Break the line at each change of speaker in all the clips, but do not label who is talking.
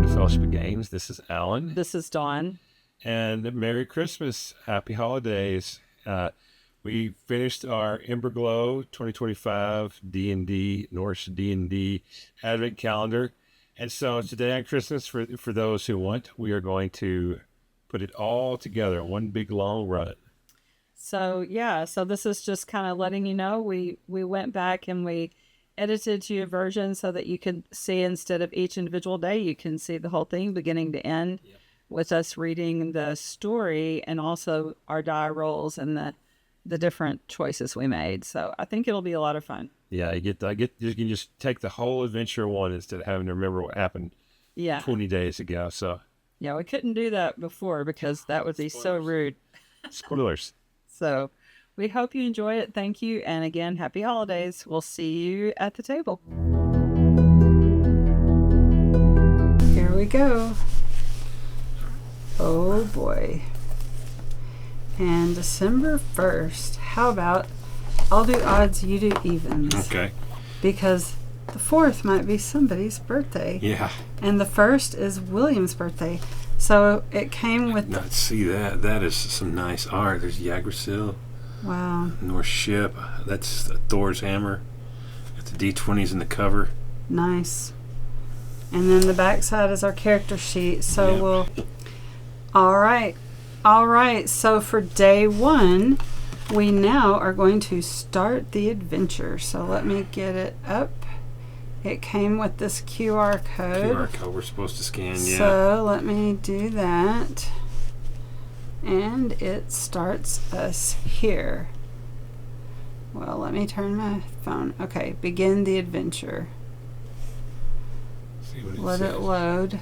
to Fellowship of Games. This is Alan.
This is Dawn.
And Merry Christmas. Happy holidays. We finished our Emberglow 2025 D&D, Norse D&D Advent Calendar. And so today on Christmas, for those who want, we are going to put it all together in one big long run.
So this is just kind of letting you know we went back and we edited to your version so that you could see, instead of each individual day, you can see the whole thing beginning to end. Yep. With us reading the story and also our die rolls and the different choices we made. So I think it'll be a lot of fun.
Yeah, you can just take the whole adventure one instead of having to remember what happened 20 days ago. So
yeah, we couldn't do that before because that would be so rude.
Spoilers.
So we hope you enjoy it. Thank you. And again, happy holidays. We'll see you at the table. Here we go. Oh boy. And December 1st. How about I'll do odds, you do evens.
Okay.
Because the 4th might be somebody's birthday.
Yeah.
And the 1st is William's birthday. So it came with...
Not see that. That is some nice art. There's Yggdrasil.
Wow.
Norse ship. That's Thor's hammer. Got the D20s in the cover.
Nice. And then the back side is our character sheet. So we'll... All right. So for day 1, we now are going to start the adventure. So let me get it up. It came with this QR code.
QR code we're supposed to scan, yeah.
So let me do that. And it starts us here. Well, let me turn my phone. Okay, begin the adventure.
See what it
Let
says.
it load.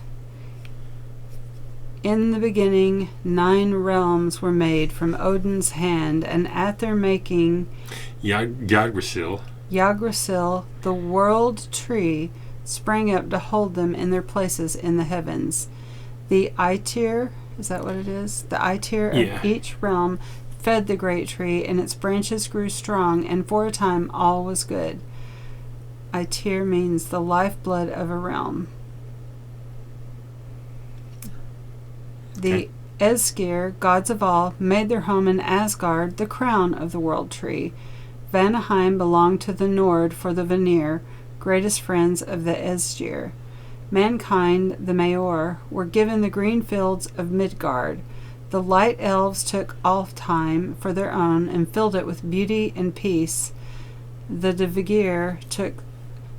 In the beginning, 9 realms were made from Odin's hand, and at their making,
Yggdrasil,
the world tree, sprang up to hold them in their places in the heavens. The Aetir, is that what it is? The Aetir of each realm fed the great tree, and its branches grew strong, and for a time all was good. Aetir means the lifeblood of a realm. The Aesir, gods of all, made their home in Asgard, the crown of the world tree. Vanaheim belonged to the Nord for the Vanir, greatest friends of the Aesir. Mankind, the Maor, were given the green fields of Midgard. The light elves took Alfheim for their own and filled it with beauty and peace. The Divigir took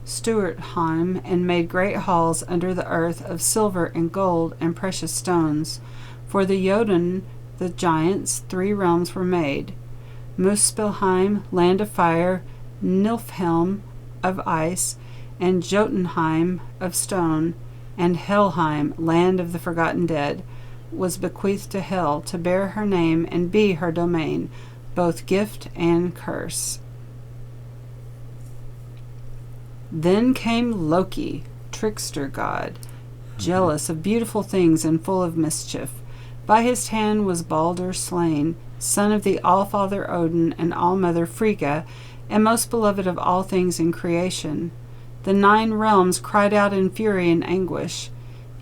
Stuartheim and made great halls under the earth of silver and gold and precious stones. For the Jotun, the giants, 3 realms were made. Muspelheim, land of fire, Niflheim of ice, and Jotunheim of stone, and Helheim, land of the forgotten dead, was bequeathed to Hel to bear her name and be her domain, both gift and curse. Then came Loki, trickster god, jealous of beautiful things and full of mischief. By his hand was Balder slain, son of the Allfather Odin and Allmother Frigga, and most beloved of all things in creation. The 9 realms cried out in fury and anguish.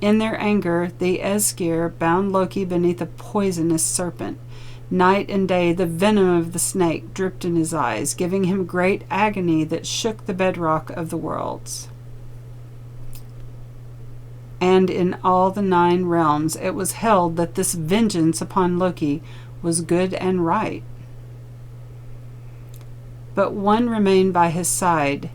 In their anger, the Aesir bound Loki beneath a poisonous serpent. Night and day the venom of the snake dripped in his eyes, giving him great agony that shook the bedrock of the worlds. And in all the 9 realms it was held that this vengeance upon Loki was good and right. But one remained by his side.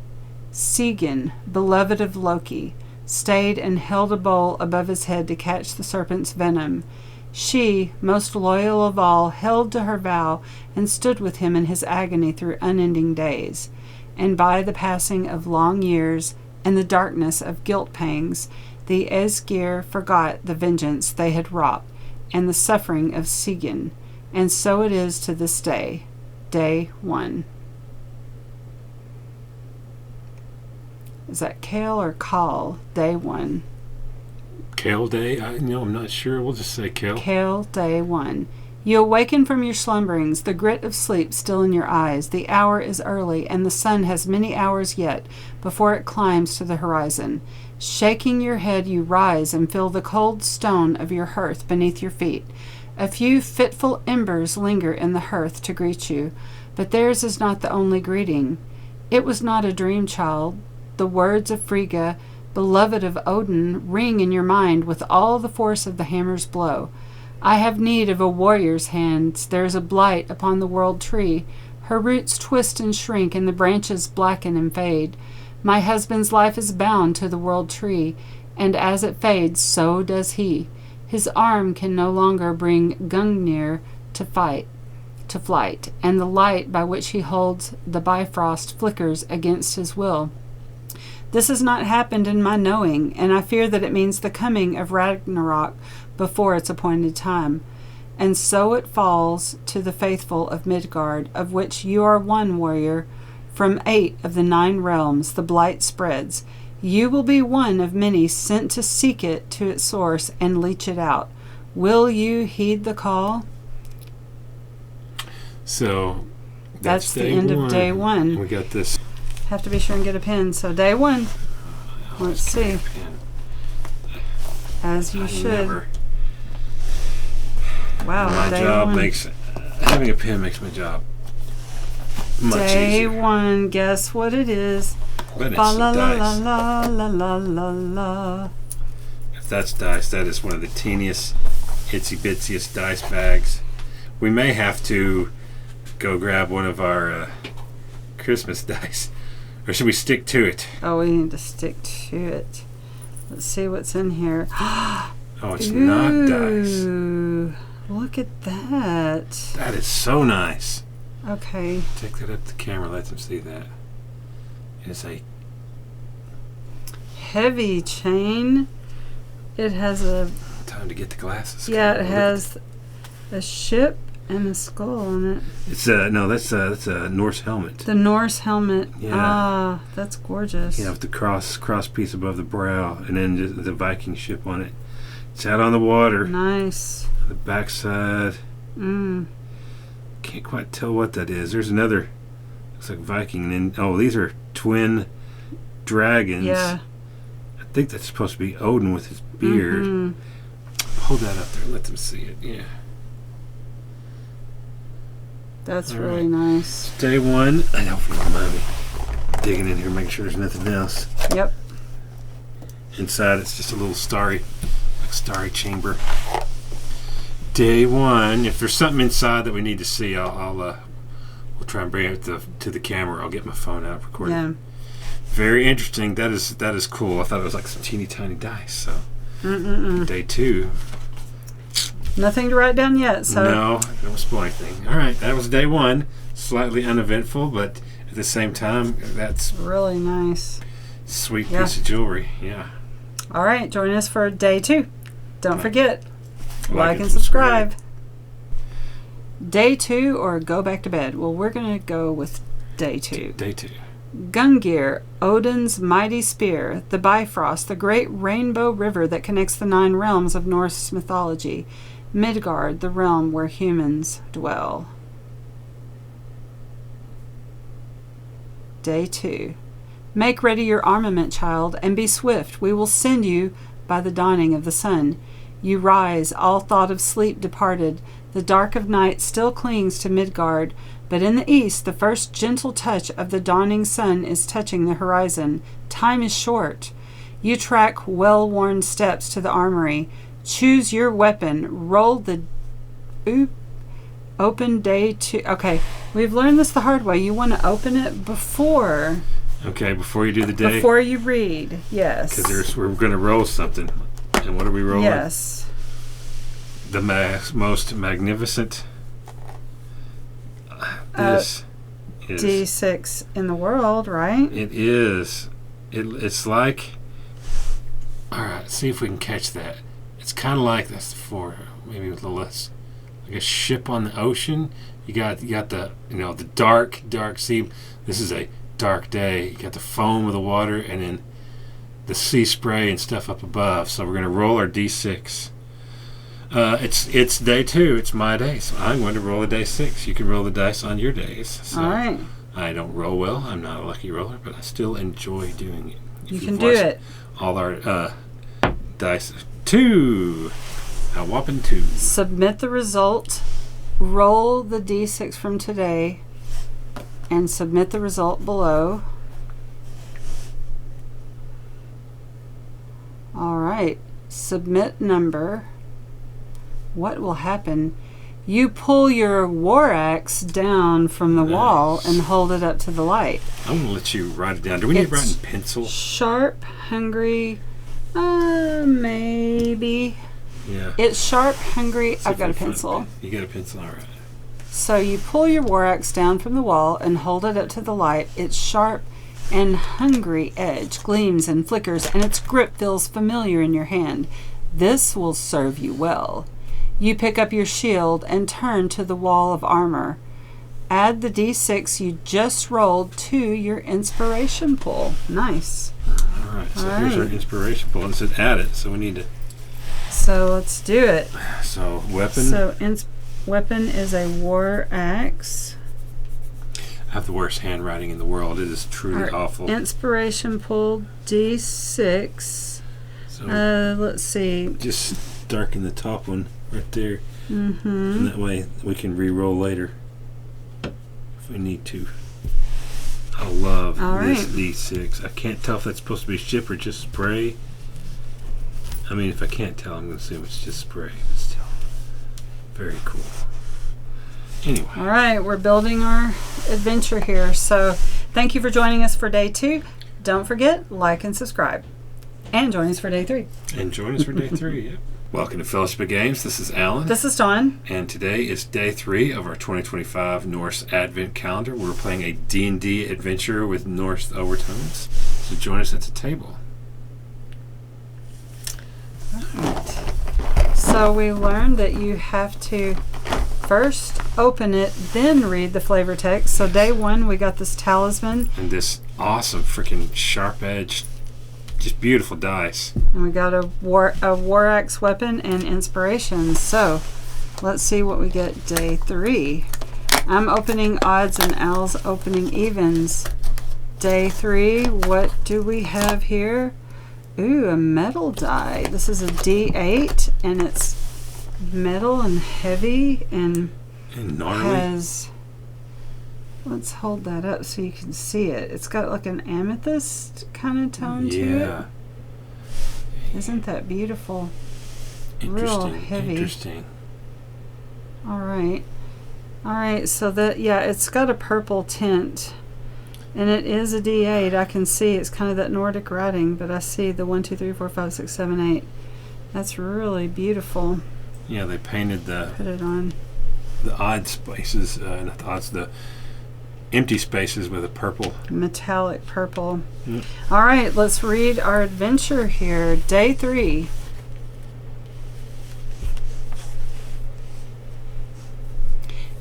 Sigyn, beloved of Loki, stayed and held a bowl above his head to catch the serpent's venom. She, most loyal of all, held to her vow and stood with him in his agony through unending days. And by the passing of long years and the darkness of guilt pangs, the Aesir forgot the vengeance they had wrought and the suffering of Sigyn, and so it is to this day, day 1. Is that Kale or Kal, day 1?
Kale Day? I'm not sure. We'll just say Kale.
Kale, day 1. You awaken from your slumberings, the grit of sleep still in your eyes. The hour is early, and the sun has many hours yet before it climbs to the horizon. Shaking your head, you rise and feel the cold stone of your hearth beneath your feet. A few fitful embers linger in the hearth to greet you, but theirs is not the only greeting. It was not a dream, child. The words of Frigga, beloved of Odin, ring in your mind with all the force of the hammer's blow. I have need of a warrior's hands. There is a blight upon the world tree. Her roots twist and shrink, and the branches blacken and fade. My husband's life is bound to the world tree, and as it fades, so does he. His arm can no longer bring Gungnir to flight, and the light by which he holds the Bifrost flickers against his will. This has not happened in my knowing, and I fear that it means the coming of Ragnarok before its appointed time. And so it falls to the faithful of Midgard, of which you are one, warrior. From 8 of the 9 realms the blight spreads. You will be one of many sent to seek it to its source and leach it out. Will you heed the call?
So
that's the end of day 1.
We got this.
Have to be sure and get a pen. So day 1. Let's see. As you should. Wow.
My job makes having a pen makes my job much
day
easier.
1. Guess what it is?
But it's
La la la
dice.
la la la la la.
If that's dice, that is one of the teeniest, itsy bitsiest dice bags. We may have to go grab one of our Christmas dice, or should we stick to it?
Oh, we need to stick to it. Let's see what's in here.
Oh, it's not dice.
Look at that.
That is so nice.
Okay.
Take that up to the camera. Let them see that. It's a
heavy chain. It has a...
Time to get the glasses.
Yeah, it has a ship and a skull on it.
It's no, that's a Norse helmet.
The Norse helmet.
Yeah.
Ah, that's gorgeous.
Yeah, with the cross piece above the brow, and then just the Viking ship on it. It's out on the water.
Nice.
The backside. Can't quite tell what that is. There's another. Looks like Viking. And then, these are twin dragons.
Yeah.
I think that's supposed to be Odin with his beard. Hold that up there. Let them see it. Yeah.
That's
All
really
right.
nice.
Day 1. I know if you don't mind me digging in here, making sure there's nothing else.
Yep.
Inside, it's just a little starry chamber. Day 1. If there's something inside that we need to see, we'll try and bring it to the camera. I'll get my phone out, record it.
Yeah.
Very interesting. That is cool. I thought it was like some teeny tiny dice. So Day 2.
Nothing to write down yet. So
No, don't spoil anything. All right, that was day 1. Slightly uneventful, but at the same time, that's
really nice.
sweet piece of jewelry. Yeah.
All right, join us for day 2. Don't forget, like and
subscribe.
Day 2 or go back to bed. Well, we're going to go with day 2.
Day 2.
Gungnir, Odin's mighty spear, the Bifrost, the great rainbow river that connects the 9 realms of Norse mythology. Midgard, the realm where humans dwell. Day 2. Make ready your armament, child, and be swift. We will send you by the dawning of the sun. You rise, all thought of sleep departed. The dark of night still clings to Midgard, but in the east the first gentle touch of the dawning sun is touching the horizon. Time is short. You track well-worn steps to the armory. Choose your weapon. Roll the... Open day 2. Okay, we've learned this the hard way. You want to open it before...
Okay, before you do the day?
Before you read, yes.
Because we're going to roll something. And what are we rolling?
Yes.
The most magnificent... This is...
D6 in the world, right?
It is. It's like... Alright, see if we can catch that. It's kind of like that's the 4, maybe with a little less. Like a ship on the ocean. You got the the dark sea. This is a dark day. You got the foam of the water and then the sea spray and stuff up above. So we're gonna roll our D6. It's day 2. It's my day, so I'm going to roll a day 6. You can roll the dice on your days. So
All right.
I don't roll well. I'm not a lucky roller, but I still enjoy doing it.
You can do it.
All our dice. 2. A whopping 2.
Submit the result. Roll the D6 from today and submit the result below. All right. Submit number. What will happen? You pull your war axe down from the wall and hold it up to the light.
I'm going to let you write it down. Do we need to write in pencil?
Sharp, hungry, maybe.
Yeah.
It's sharp, hungry. I've got a pencil.
You got a pencil? All right.
So you pull your war axe down from the wall and hold it up to the light. Its sharp and hungry edge gleams and flickers, and its grip feels familiar in your hand. This will serve you well. You pick up your shield and turn to the wall of armor. Add the D6 you just rolled to your inspiration pool. Nice.
All right. So here's our inspiration pool. And it said add it, so we need to.
So let's do it.
So weapon.
So weapon is a war axe.
I have the worst handwriting in the world. It is truly awful.
Inspiration pool D6.
So
Let's see.
just darken the top one right there.
Mm-hmm.
And that way we can re-roll later if we need to. I love this D6. I can't tell if that's supposed to be ship or just spray. I mean, if I can't tell, I'm going to assume it's just spray, but still. Very cool. Anyway.
All right, we're building our adventure here. So thank you for joining us for day 2. Don't forget, like and subscribe. And join us for day 3.
And join us for day 3, yeah. Welcome to Fellowship of Games. This is Alan.
This is Dawn.
And today is day 3 of our 2025 Norse Advent Calendar. We're playing a D&D adventure with Norse overtones. So join us at the table.
Right. So we learned that you have to first open it, then read the flavor text. So day 1, we got this talisman.
And this awesome freaking sharp-edged, just beautiful dice.
And we got a war axe weapon and inspiration. So let's see what we get day 3. I'm opening odds and Al's opening evens. Day 3, what do we have here? Ooh, a metal die. This is a D8 and it's metal and heavy and
gnarly.
Has, let's hold that up so you can see it. It's got like an amethyst kind of tone to it. Isn't that beautiful? Real heavy.
Interesting.
All right. All right, so that, yeah, it's got a purple tint. And it is a D8. I can see it's kind of that Nordic writing, but I see the 1, 2, 3, 4, 5, 6, 7, 8. That's really beautiful.
Yeah, they painted
Put it on.
the odd spaces, not the odds, the empty spaces with a purple.
Metallic purple.
Mm.
All right, let's read our adventure here. Day 3.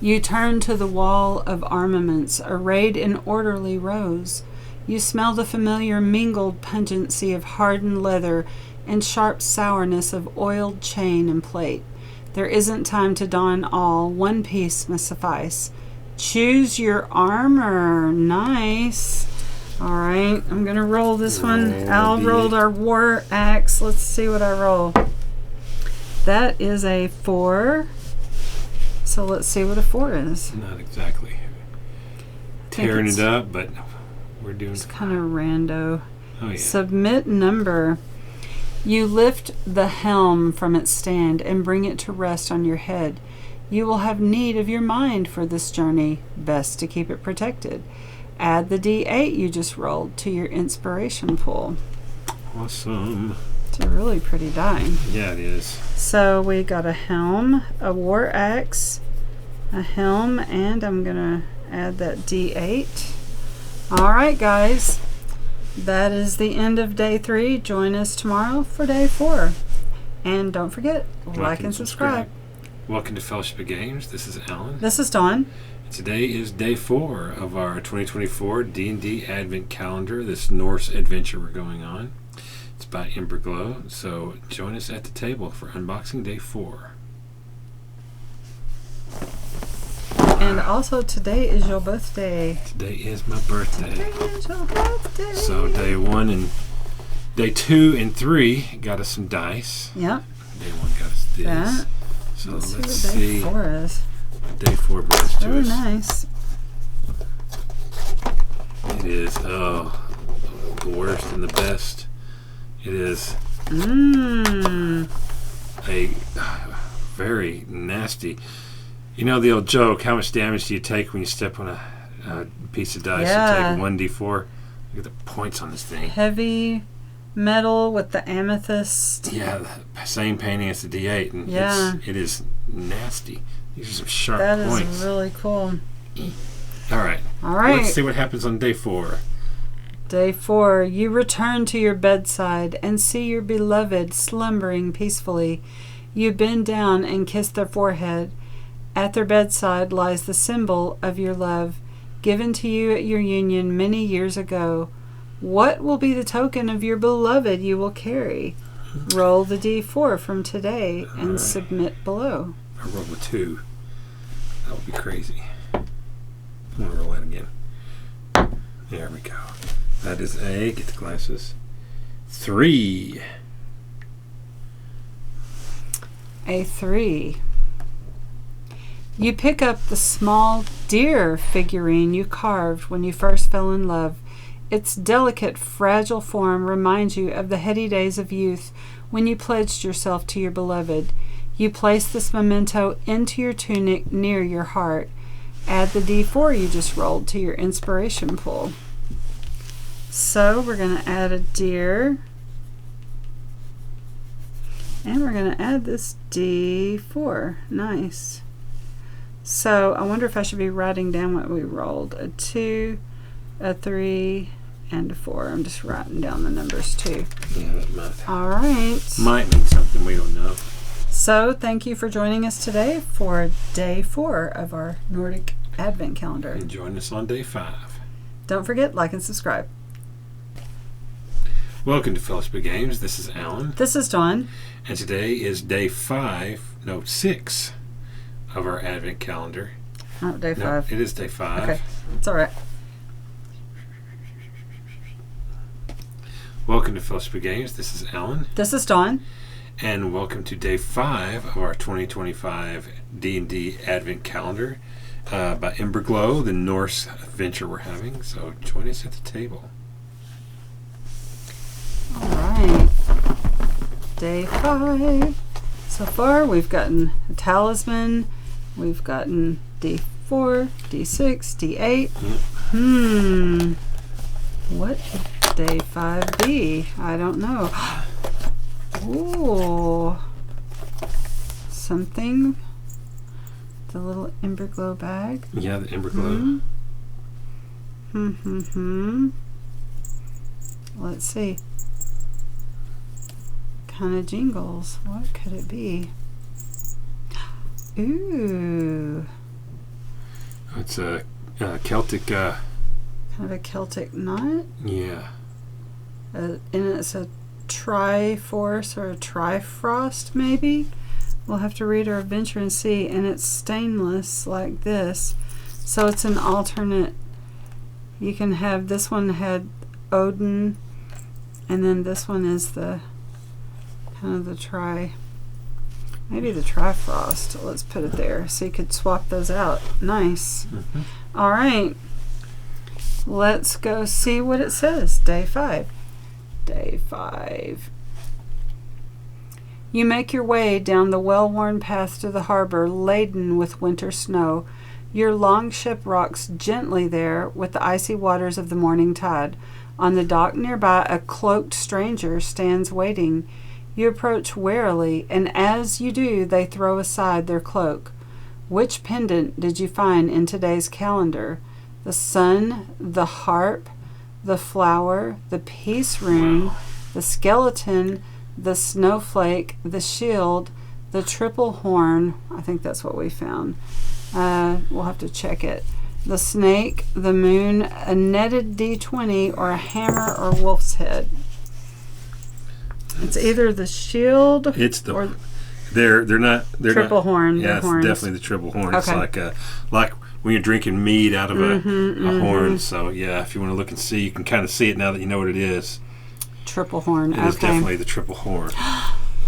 You turn to the wall of armaments, arrayed in orderly rows. You smell the familiar mingled pungency of hardened leather and sharp sourness of oiled chain and plate. There isn't time to don all. One piece must suffice. Choose your armor. Nice. All right, I'm going to roll this one. Al rolled our war axe. Let's see what I roll. That is a 4. So let's see what a 4 is.
Not exactly tearing it up, but we're doing
it's kind of rando.
Oh, yeah.
Submit number. You lift the helm from its stand and bring it to rest on your head. You will have need of your mind for this journey. Best to keep it protected. Add the D8 you just rolled to your inspiration pool.
Awesome.
It's a really pretty die.
Yeah, it is.
So we got a helm, a war axe, a helm, and I'm going to add that D8. All right, guys. That is the end of day 3. Join us tomorrow for day 4. And don't forget, like and subscribe.
Welcome to Fellowship of Games. This is Alan.
This is Dawn.
Today is day 4 of our 2024 D&D Advent Calendar, this Norse adventure we're going on. It's It's by Emberglow. So join us at the table for unboxing day 4.
And also, today is your birthday.
Today is my birthday.
Today is your birthday.
So day 1 and day 2 and 3 got us some dice.
Yep.
Day 1 got us this.
That.
So
Let's
let's
see
see
what day 4 is.
what day 4 brings to
Really
us.
nice.
It is, the worst and the best. It is a very nasty. You know the old joke, how much damage do you take when you step on a piece of dice?
Yeah.
You take 1d4. Look at the points on this thing.
Heavy metal with the amethyst.
Yeah, the same painting as the D8. And
Yeah.
it is nasty. These are some sharp
That
points.
is really cool.
All right.
All right.
Let's see what happens on day 4.
Day 4, you return to your bedside and see your beloved slumbering peacefully. You bend down and kiss their forehead. At their bedside lies the symbol of your love, given to you at your union many years ago. What will be the token of your beloved you will carry? Roll the D4 from today and
right.
submit below.
I rolled a 2. That would be crazy. I'm going to roll that again. There we go. That is a, get the glasses, 3.
A 3. You pick up the small deer figurine you carved when you first fell in love. Its delicate, fragile form reminds you of the heady days of youth when you pledged yourself to your beloved. You place this memento into your tunic near your heart. Add the D4 you just rolled to your inspiration pool. So we're going to add a deer. And we're going to add this D4. Nice. So I wonder if I should be writing down what we rolled. A 2, a 3, and a 4. I'm just writing down the numbers too.
Yeah, that might.
All right.
Might mean something we don't know.
So thank you for joining us today for day 4 of our Nordic Advent Calendar.
And join us on day 5.
Don't forget, like and subscribe.
Welcome to Fellowship of Games. This is Alan.
This is Dawn.
And today is day 6 of our Advent calendar.
Oh, day 5.
No, it is day 5.
Okay, it's all right.
Welcome to Fellowship of Games. This is Alan.
This is Dawn.
And welcome to day 5 of our 2025 D&D Advent calendar by Emberglow, the Norse adventure we're having. So join us at the table.
All right. Day 5. So far, we've gotten a talisman. We've gotten D4, D6, D8. What would day 5 be? I don't know. Ooh. Something. The little Emberglow bag.
Yeah, the Emberglow.
Let's see. Kind of jingles. What could it be? Ooh.
It's a Celtic.
Kind of a Celtic knot.
Yeah.
And it's a Triforce or a Trifrost, maybe. We'll have to read our adventure and see. And it's stainless like this. So it's an alternate. You can have, this one had Odin, and then this one is the kind of the maybe the Trifrost. Let's put it there so you could swap those out. Nice. All right. Let's go see what it says. Day 5. Day 5. You make your way down the well-worn path to the harbor laden with winter snow. Your longship rocks gently there with the icy waters of the morning tide. On the dock nearby, a cloaked stranger stands waiting. You approach warily, and as you do, they throw aside their cloak. Which pendant did you find in today's calendar? The sun, the harp, the flower, the peace rune, the skeleton, the snowflake, the shield, the triple horn. I think that's what we found. We'll have to check it. The snake, the moon, a netted D20, or a hammer or wolf's head. It's either the shield.
It's the.
Or
they're not. They're
triple
not,
horn.
Yeah, it's
horns.
definitely the triple horn.
Okay.
It's like when you're drinking mead out of a horn. So yeah, if you want to look and see, you can kind of see it now that you know what it is.
Triple horn.
It is definitely the triple horn.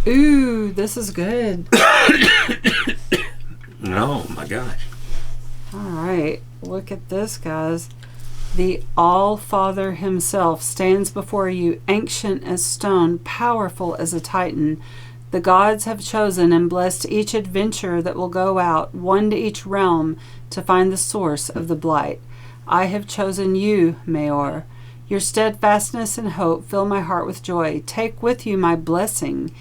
Ooh, this is good.
Oh my gosh.
All right, look at this, guys. The All-Father himself stands before you, ancient as stone, powerful as a titan. The gods have chosen and blessed each adventurer that will go out, one to each realm, to find the source of the blight. I have chosen you, Mayor. Your steadfastness and hope fill my heart with joy. Take with you my blessing.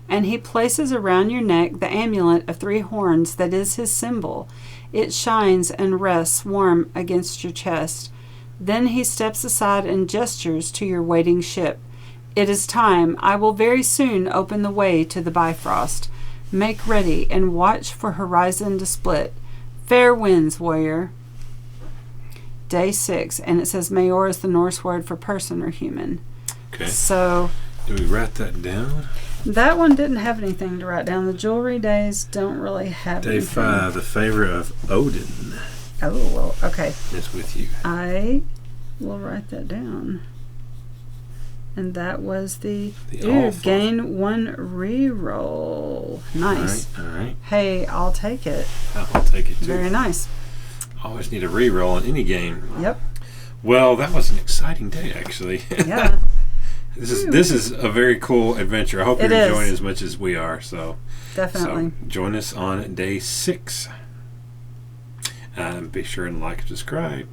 And he places around your neck the amulet of 3 horns that is his symbol. It shines and rests warm against your chest. Then he steps aside and gestures to your waiting ship. It is time. I will very soon open the way to the Bifrost. Make ready and watch for horizon to split. Fair winds, warrior. Day 6, and it says Mayor is the Norse word for person or human.
Okay.
So,
do we write that down?
That one didn't have anything to write down. The jewelry days don't really have
Day
anything.
5, the favor of Odin
Oh, well, okay.
is with you.
I will write that down. And that was the
All-Father.
gain 1 reroll. Nice.
All right.
Hey, I'll take it.
I'll take it too.
Very nice.
Always need a reroll in any game.
Yep.
Well, that was an exciting day, actually.
Yeah.
This is a very cool adventure. I hope
It
you're
is.
enjoying as much as we are. So
Definitely.
join us on day 6. Be sure and like and subscribe.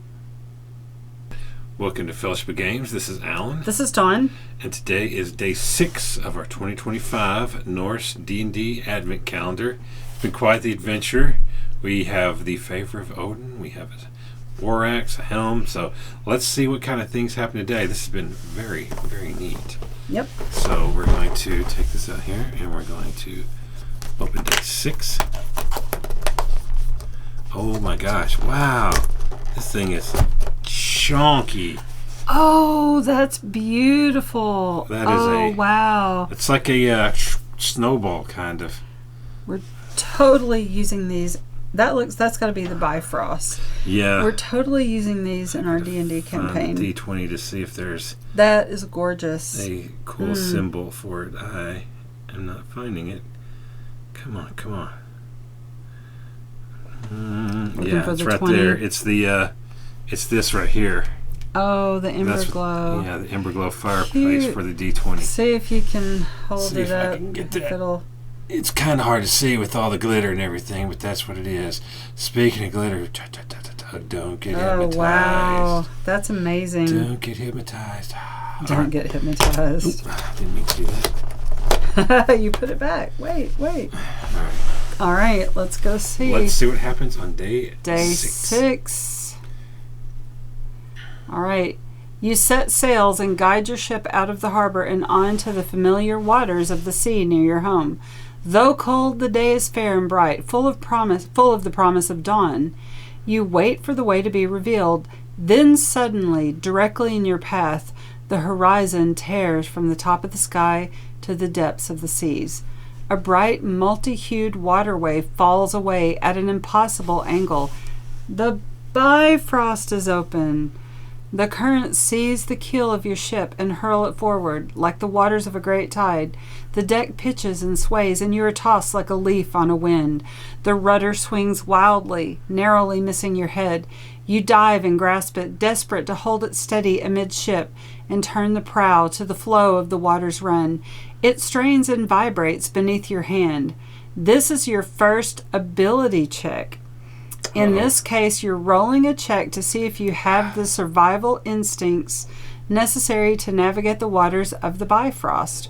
Welcome to Fellowship of Games. This is Alan.
This is Dawn.
And today is day 6 of our 2025 Norse D&D Advent Calendar. It's been quite the adventure. We have the favor of Odin. We have a war axe, a helm. So let's see what kind of things happen today. This has been very, very neat.
Yep.
So we're going to take this out here and we're going to open day 6. Oh my gosh. Wow. This thing is chunky.
Oh, that's beautiful.
That is
wow.
It's like a snowball kind of.
We're totally using these. That's got to be the Bifrost.
Yeah.
We're totally using these in our D&D campaign.
D20 to see if there's
That is gorgeous.
a cool symbol for it. I am not finding it. Come on. Yeah,
for
it's
the
right
20.
there. It's this right here.
Oh, the
That's-
Emberglow.
Yeah, the Emberglow fireplace
Cute.
for the D20.
See if you can hold
See
it
if I
up.
can get
if
that.
it'll.
It's kind of hard to see with all the glitter and everything, but that's what it is. Speaking of glitter, don't get
Oh,
hypnotized.
wow. That's amazing.
Don't get hypnotized.
Don't get hypnotized.
Didn't mean to do that.
You put it back. Wait.
All right.
All right, let's go see.
Let's see what happens on day
Day 6. All right. You set sails and guide your ship out of the harbor and on to the familiar waters of the sea near your home. Though cold, the day is fair and bright, full of the promise of dawn. You wait for the way to be revealed. Then suddenly, directly in your path, the horizon tears from the top of the sky to the depths of the seas. A bright, multi-hued waterway falls away at an impossible angle. The Bifrost is open. The current seize the keel of your ship and hurl it forward, like the waters of a great tide. The deck pitches and sways, and you are tossed like a leaf on a wind. The rudder swings wildly, narrowly missing your head. You dive and grasp it, desperate to hold it steady amidship, and turn the prow to the flow of the water's run. It strains and vibrates beneath your hand. This is your first ability check. In this case, you're rolling a check to see if you have the survival instincts necessary to navigate the waters of the Bifrost.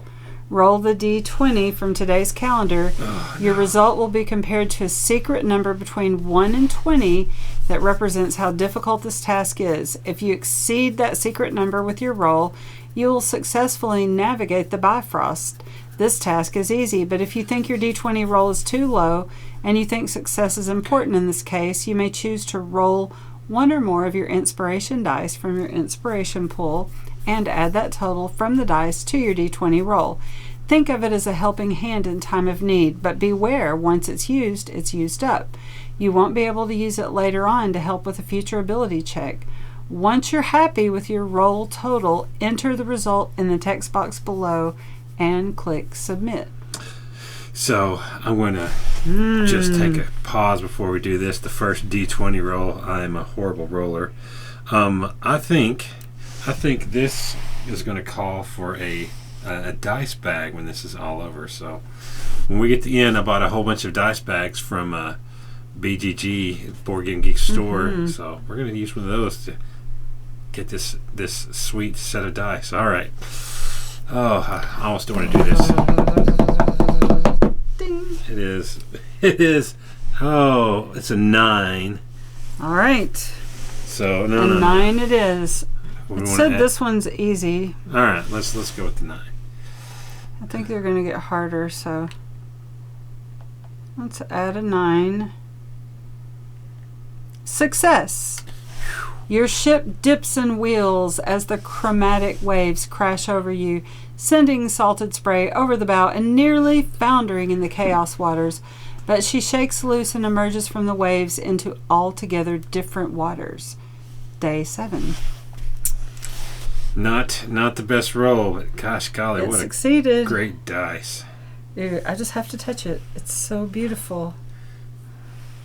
Roll the D20 from today's calendar. Your result will be compared to a secret number between 1 and 20 that represents how difficult this task is. If you exceed that secret number with your roll, you will successfully navigate the Bifrost. This task is easy, but if you think your D20 roll is too low and you think success is important in this case, you may choose to roll one or more of your inspiration dice from your inspiration pool and add that total from the dice to your D20 roll. Think of it as a helping hand in time of need, but beware, once it's used up. You won't be able to use it later on to help with a future ability check. Once you're happy with your roll total, enter the result in the text box below and click Submit.
So I'm going to just take a pause before we do this. The first D20 roll. I am a horrible roller. I think this is going to call for a dice bag when this is all over. So when we get to the end, I bought a whole bunch of dice bags from BGG, Board Game Geek store. So we're going to use one of those to get this sweet set of dice. All right. Oh, I almost don't want to do this.
Ding.
It is. Oh, it's a 9.
All right.
So
A 9 it is.
We
It
wanna
said
add-
this one's easy.
All right, let's go with the 9.
I think they're going to get harder, so let's add a 9. Success! Your ship dips and wheels as the chromatic waves crash over you, sending salted spray over the bow and nearly foundering in the chaos waters. But she shakes loose and emerges from the waves into altogether different waters. Day 7.
Not the best roll, but gosh golly,
It
what
succeeded.
a great dice.
Dude, I just have to touch it. It's so beautiful.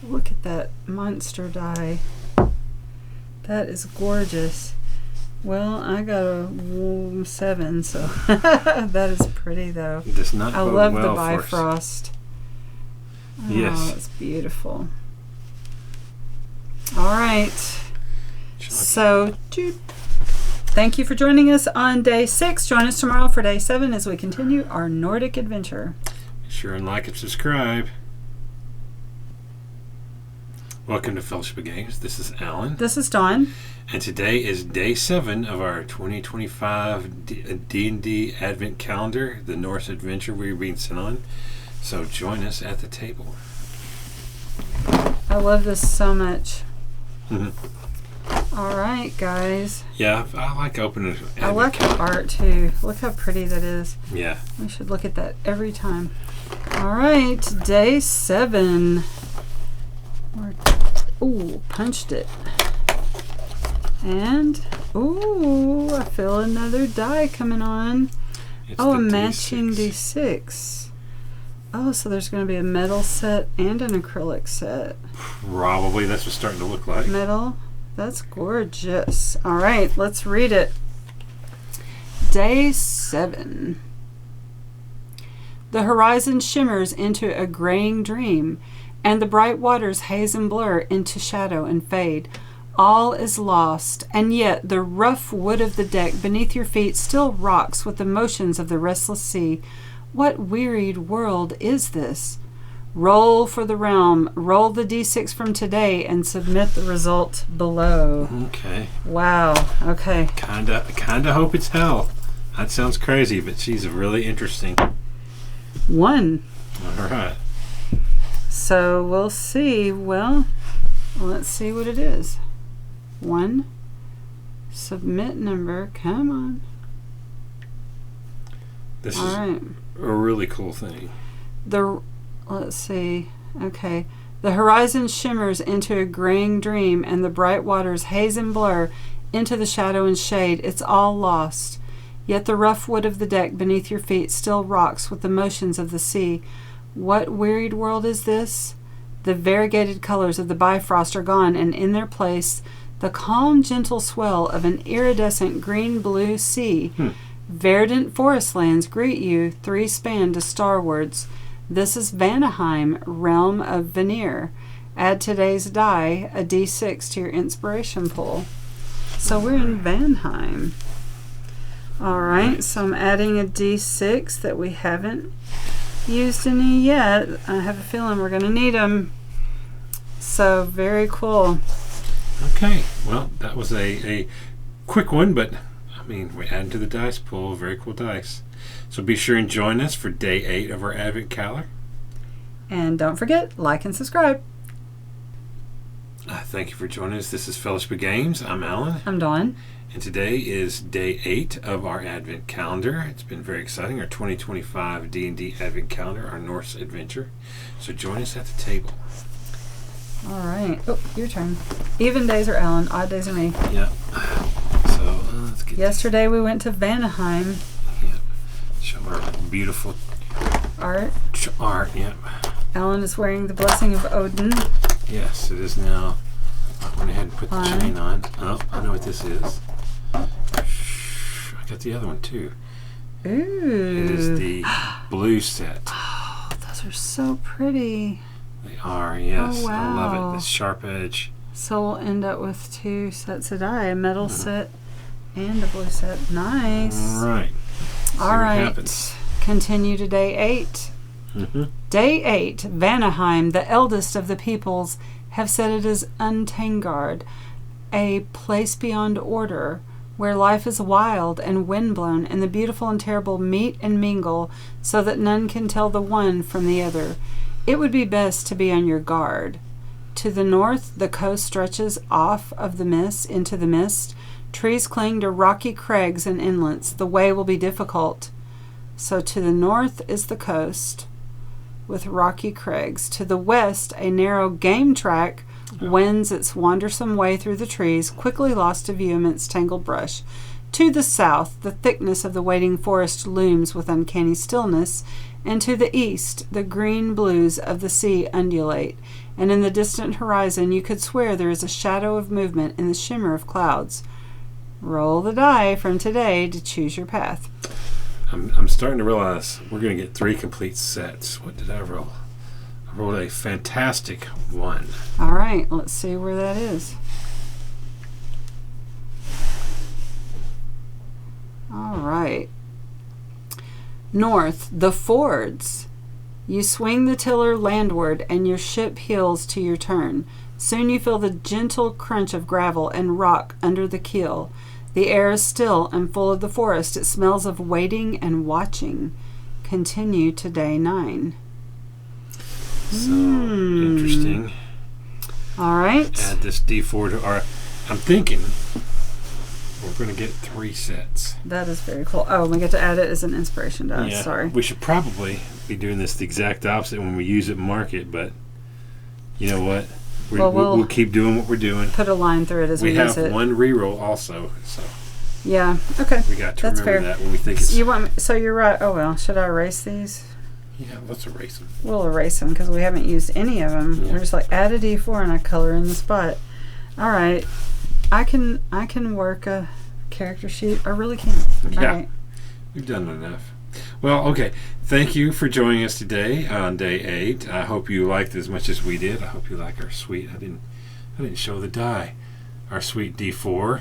Look at that monster die. That is gorgeous. Well, I got a 7, so that is pretty though.
It does not
I
bode
love
well
the
for us.
Bifrost. Oh,
Yes.
it's beautiful. All right. So, thank you for joining us on day 6. Join us tomorrow for day 7 as we continue our Nordic adventure.
Be sure and like and subscribe. Welcome to Fellowship of Games. This is Alan.
This is Dawn.
And today is day 7 of our 2025 D&D Advent Calendar, the Norse adventure we're being sent on. So join us at the table.
I love this so much.
Mhm.
All right, guys.
Yeah, I like opening
I like the art too. Look how pretty that is.
Yeah.
We should look at that every time. All right, day 7. Ooh, punched it. And, ooh, I feel another die coming on.
It's
Oh, a
the
matching
D6.
D6. Oh, so there's going to be a metal set and an acrylic set.
Probably that's what's starting to look like.
Metal. That's gorgeous. All right, let's read it. Day 7. The horizon shimmers into a graying dream, and the bright waters haze and blur into shadow and fade. All is lost, and yet the rough wood of the deck beneath your feet still rocks with the motions of the restless sea. What wearied world is this? Roll for the realm, roll the d6 from today, and submit the result below.
Okay.
Wow, okay.
Kinda hope it's hell. That sounds crazy, but she's really interesting.
1.
All right.
So we'll see. Well, let's see what it is. 1. Submit number. Come on.
This
All
is
right.
a really cool thing.
Let's see. Okay. The horizon shimmers into a graying dream, and the bright waters haze and blur into the shadow and shade. It's all lost. Yet the rough wood of the deck beneath your feet still rocks with the motions of the sea. What wearied world is this? The variegated colors of the Bifrost are gone, and in their place the calm, gentle swell of an iridescent green-blue sea. Verdant forest lands greet you, 3 span to starwards. This is Vanaheim, realm of Vanir. Add today's die, a d6 to your inspiration pool. So we're in Vanheim. All right, so I'm adding a d6 that we haven't used any yet. I have a feeling we're going to need them. So very cool.
Okay. Well, that was a quick one, but I mean, we added to the dice pool. Very cool dice. So be sure and join us for day 8 of our Advent Calendar.
And don't forget, like and subscribe.
Thank you for joining us. This is Fellowship of Games. I'm Alan.
I'm Dawn.
And today is day 8 of our Advent calendar. It's been very exciting. Our 2025 D&D Advent calendar, our Norse adventure. So join us at the table.
All right. Oh, your turn. Even days are Alan. Odd days are me.
Yeah. So let's get
Yesterday we went to Vanaheim.
Yeah. Show our beautiful
Art.
Art. Yeah.
Alan is wearing the blessing of Odin.
Yes, it is now. I went ahead and put the chain on. Oh, I know what this is. I got the other one too.
Ooh.
It is the blue set.
Oh, those are so pretty.
They are, yes.
Oh, wow.
I love it. The sharp edge.
So we'll end up with 2 sets of die, a metal set and a blue set. Nice.
All right.
All right.
What happens.
Continue to day 8.
Mm-hmm.
Day 8, Vanaheim, the eldest of the peoples, have said it is Untangard, a place beyond order, where life is wild and windblown, and the beautiful and terrible meet and mingle, so that none can tell the one from the other. It would be best to be on your guard. To the north, the coast stretches off of the mist into the mist. Trees cling to rocky crags and inlets. The way will be difficult. So to the north is the coast, with rocky crags. To the west, a narrow game track wends its wandersome way through the trees, quickly lost to view amidst tangled brush. To the south, the thickness of the waiting forest looms with uncanny stillness, and to the east, the green blues of the sea undulate, and in the distant horizon you could swear there is a shadow of movement in the shimmer of clouds. Roll the die from today to choose your path.
I'm starting to realize we're going to get 3 complete sets. What did I roll? I rolled a fantastic 1.
All right, let's see where that is. All right. North, the fords. You swing the tiller landward and your ship heels to your turn. Soon you feel the gentle crunch of gravel and rock under the keel. The air is still and full of the forest. It smells of waiting and watching. Continue to day 9.
So interesting.
All right.
Add this D4 to our. I'm thinking we're going to get 3 sets.
That is very cool. Oh, we get to add it as an inspiration die.
Yeah,
Sorry.
we should probably be doing this the exact opposite when we use it and mark it, but you know what? We'll keep doing what we're doing.
Put a line through it as we use it.
We have 1 reroll also, so
yeah. Okay.
we got to
That's
remember
fair.
that when we think it's.
So you're right. Oh well. Should I erase these?
Yeah, let's erase them.
We'll erase them because we haven't used any of them.
Yeah.
We're just like add a D4 and I color in the spot. All right. I can work a character sheet. I really can.
Yeah.
All right.
We've done enough. Well, okay. Thank you for joining us today on day 8. I hope you liked it as much as we did. I hope you like our sweet. I didn't show the die. Our sweet D4.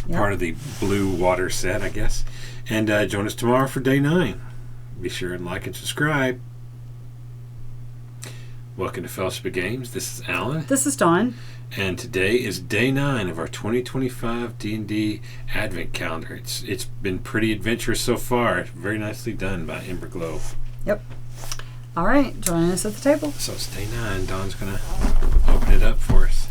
Yep.
Part of the blue water set, I guess. And join us tomorrow for day 9. Be sure and like and subscribe. Welcome to Fellowship of Games. This is Alan.
This is Dawn.
And today is day 9 of our 2025 D&D Advent calendar. It's been pretty adventurous so far. Very nicely done by Emberglow.
Yep. All right. Join us at the table.
So it's day 9. Dawn's going to open it up for us.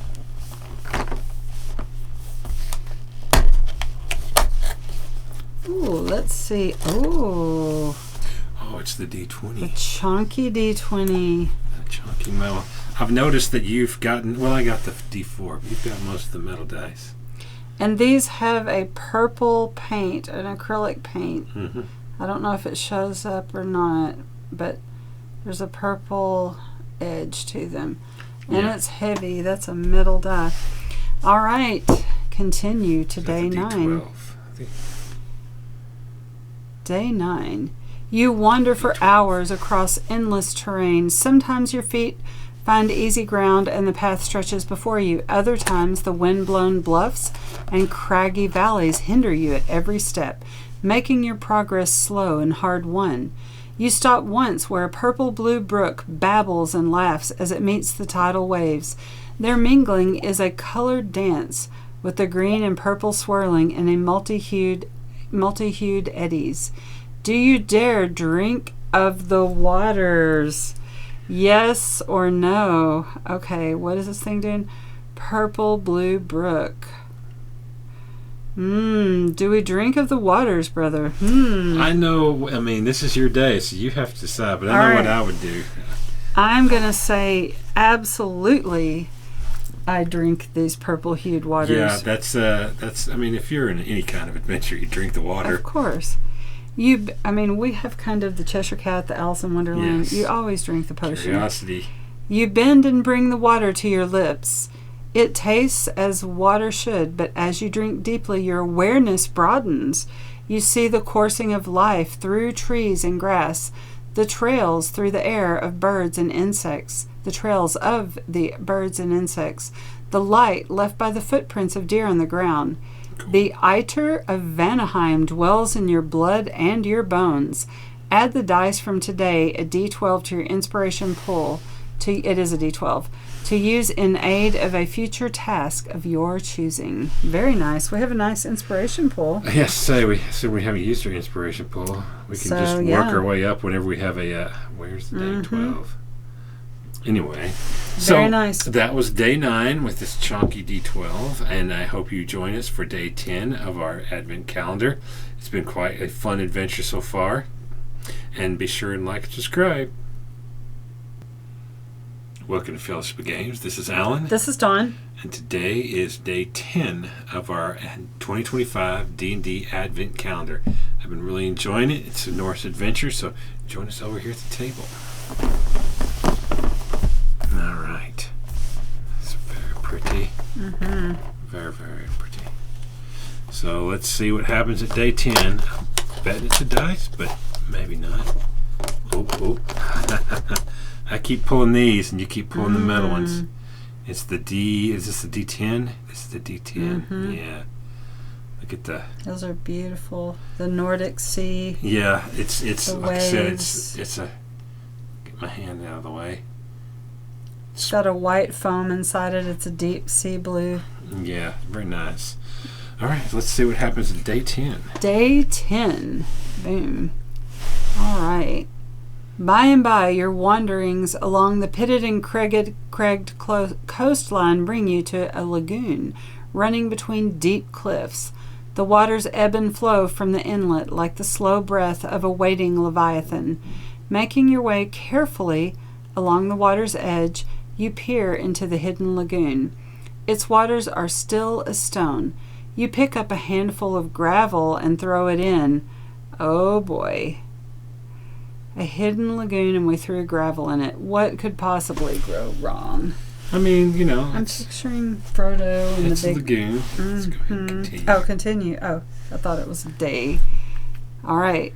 Ooh, let's see. Ooh.
Oh, it's the D20.
The chunky D20.
That chunky metal. I've noticed that you've gotten. Well, I got the D4. But you've got most of the metal dice.
And these have a purple paint, an acrylic paint.
Mm-hmm.
I don't know if it shows up or not, but there's a purple edge to them. And
Yeah.
it's heavy. That's a metal die. All right. Continue to day 9.
D12. I think.
Day 9. You wander for hours across endless terrain. Sometimes your feet find easy ground and the path stretches before you. Other times the wind-blown bluffs and craggy valleys hinder you at every step, making your progress slow and hard-won. You stop once where a purple-blue brook babbles and laughs as it meets the tidal waves. Their mingling is a colored dance, with the green and purple swirling in a multi-hued eddies. Do you dare drink of the waters? Yes or no? Okay, what is this thing doing? Purple blue brook. Do we drink of the waters, brother?
I know. I mean, this is your day, so you have to decide. But I know what I would do.
I'm going to say absolutely I drink these purple-hued waters.
Yeah, that's. I mean, if you're in any kind of adventure, you drink the water.
Of course. We have kind of the Cheshire Cat, the Alice in Wonderland.
Yes.
You always drink the potion.
Curiosity.
You bend and bring the water to your lips. It tastes as water should, but as you drink deeply, your awareness broadens. You see the coursing of life through trees and grass, the trails through the air of birds and insects, the light left by the footprints of deer on the ground. Cool. The Eiter of Vanaheim dwells in your blood and your bones. Add the dice from today, a d12 to your inspiration pool. It is a d12. To use in aid of a future task of your choosing. Very nice. We have a nice inspiration pool.
Yes, we haven't used our inspiration pool. We can just work our way up whenever we have a. Where's the day 12? Anyway,
very nice.
That was day 9 with this chunky d12, and I hope you join us for day 10 of our Advent calendar. It's been quite a fun adventure so far, and be sure and like and subscribe. Welcome to Fellowship of Games. This is Alan.
This is Dawn.
And today is day 10 of our 2025 D&D Advent Calendar. I've been really enjoying it. It's a Norse adventure, so join us over here at the table. All right. It's very pretty. Very, very pretty. So let's see what happens at day 10. I'm betting it's a dice, but maybe not. Oh. I keep pulling these, and you keep pulling the metal ones. It's the D. Is this the D10? This is the D10. Yeah. Look at the.
Those are beautiful. The Nordic Sea.
Yeah, it's
the
like
waves.
I said, it's a. Get my hand out of the way.
It's got a white foam inside it. It's a deep sea blue.
Yeah, very nice. All right, let's see what happens at day 10.
Day 10. Boom. All right. By and by, your wanderings along the pitted and cragged coastline bring you to a lagoon running between deep cliffs. The waters ebb and flow from the inlet like the slow breath of a waiting leviathan. Making your way carefully along the water's edge, you peer into the hidden lagoon. Its waters are still as stone. You pick up a handful of gravel and throw it in. Oh boy. A hidden lagoon, and we threw gravel in it. What could possibly go wrong?
I mean, you know.
I'm picturing Frodo in the big
lagoon. Let's go ahead and continue.
Oh, continue. Oh, I thought it was a day. All right.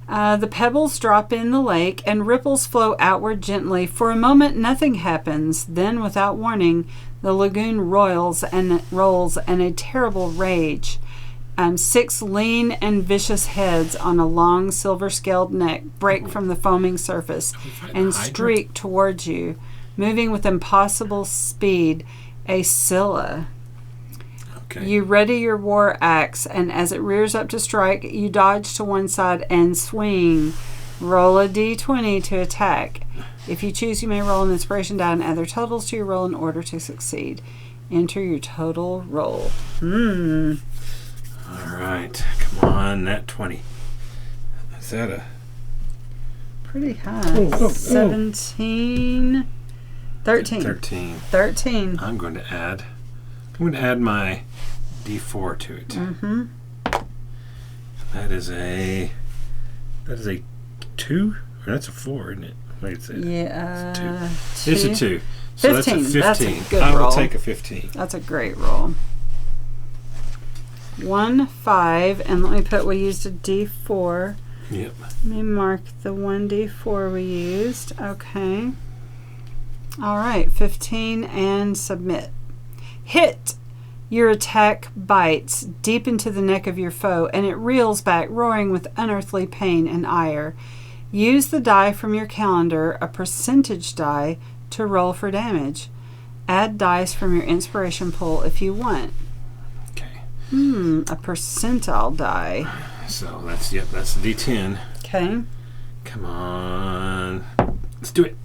The pebbles drop in the lake, and ripples flow outward gently. For a moment, nothing happens. Then, without warning, the lagoon rolls, and a terrible rage. 6 lean and vicious heads on a long silver-scaled neck break from the foaming surface and streak towards you, moving with impossible speed. A Scylla.
Okay.
You ready your war axe, and as it rears up to strike, you dodge to one side and swing. Roll a d20 to attack. If you choose, you may roll an inspiration die and add their totals to your roll in order to succeed. Enter your total roll.
All right, come on, that 20. Is that a...
Pretty high. 17. 13.
13. I'm going to add my D4 to it. That is a 2? Or that's a 4, isn't it? Wait a second.
Yeah.
It's a 2. So
15.
That's a 15.
That's a good
I will
roll.
take a 15.
That's a great roll. 1, 5, and let me put, we used a D4.
Yep.
Let me mark the 1D4 we used. Okay. All right, 15 and submit. Hit! Your attack bites deep into the neck of your foe, and it reels back, roaring with unearthly pain and ire. Use the die from your calendar, a percentage die, to roll for damage. Add dice from your inspiration pool if you want. A percentile die.
So that's the D10.
Okay.
Come on. Let's do it.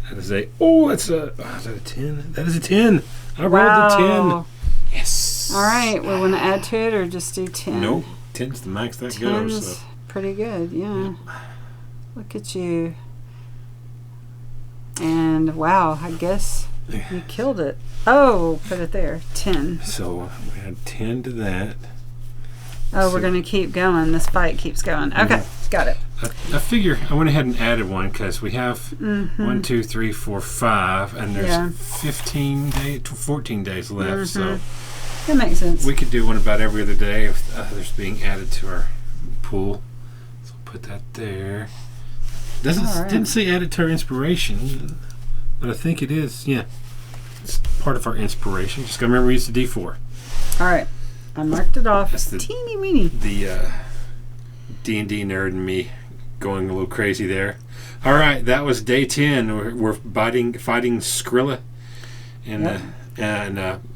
That is a 10. That is a 10. I rolled a 10. Yes.
All right, we want to add to it or just do 10?
Nope. 10's the max that goes.
10's
So.
pretty good, yeah. Look at you. And wow, I guess you killed it. Oh, put it there. 10.
So we add 10 to that.
Oh, we're going to keep going. This fight keeps going. Okay, got it.
I figure I went ahead and added one because we have 1, 2, 3, 4, 5, and there's 15 days, 14 days left. So
that makes sense.
we could do one about every other day if others being added to our pool. So put that there. Didn't say added to our inspiration, but I think it is. Yeah, it's part of our inspiration. Just gotta remember we used the D4.
All right. I marked it off.
That's the
teeny weeny.
The D&D nerd and me going a little crazy there. All right, that was day 10. We're fighting Skrilla, and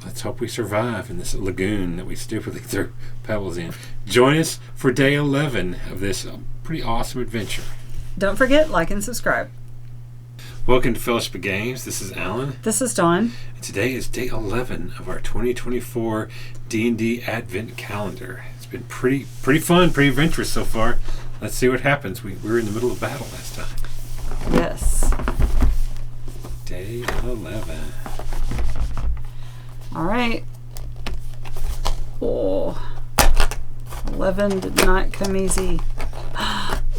let's hope we survive in this lagoon that we stupidly threw pebbles in. Join us for day 11 of this pretty awesome adventure.
Don't forget, like and subscribe.
Welcome to Fellowship of Games. This is Alan.
This is Dawn.
And today is day 11 of our 2024 D&D Advent Calendar. It's been pretty fun, pretty adventurous so far. Let's see what happens. We were in the middle of battle last time.
Yes.
Day 11.
All right. Oh, 11 did not come easy.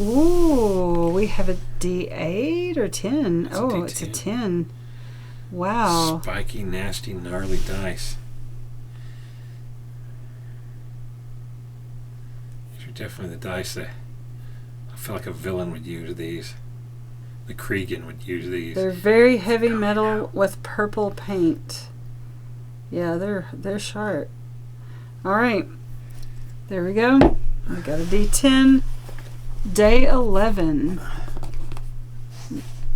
Ooh, we have a D8 or 10. It's a 10. Wow.
Spiky, nasty, gnarly dice. These are definitely the dice that I feel like a villain would use these. The Cregan would use these.
They're very heavy metal with purple paint. Yeah, they're sharp. All right. There we go. I got a D10. Day 11.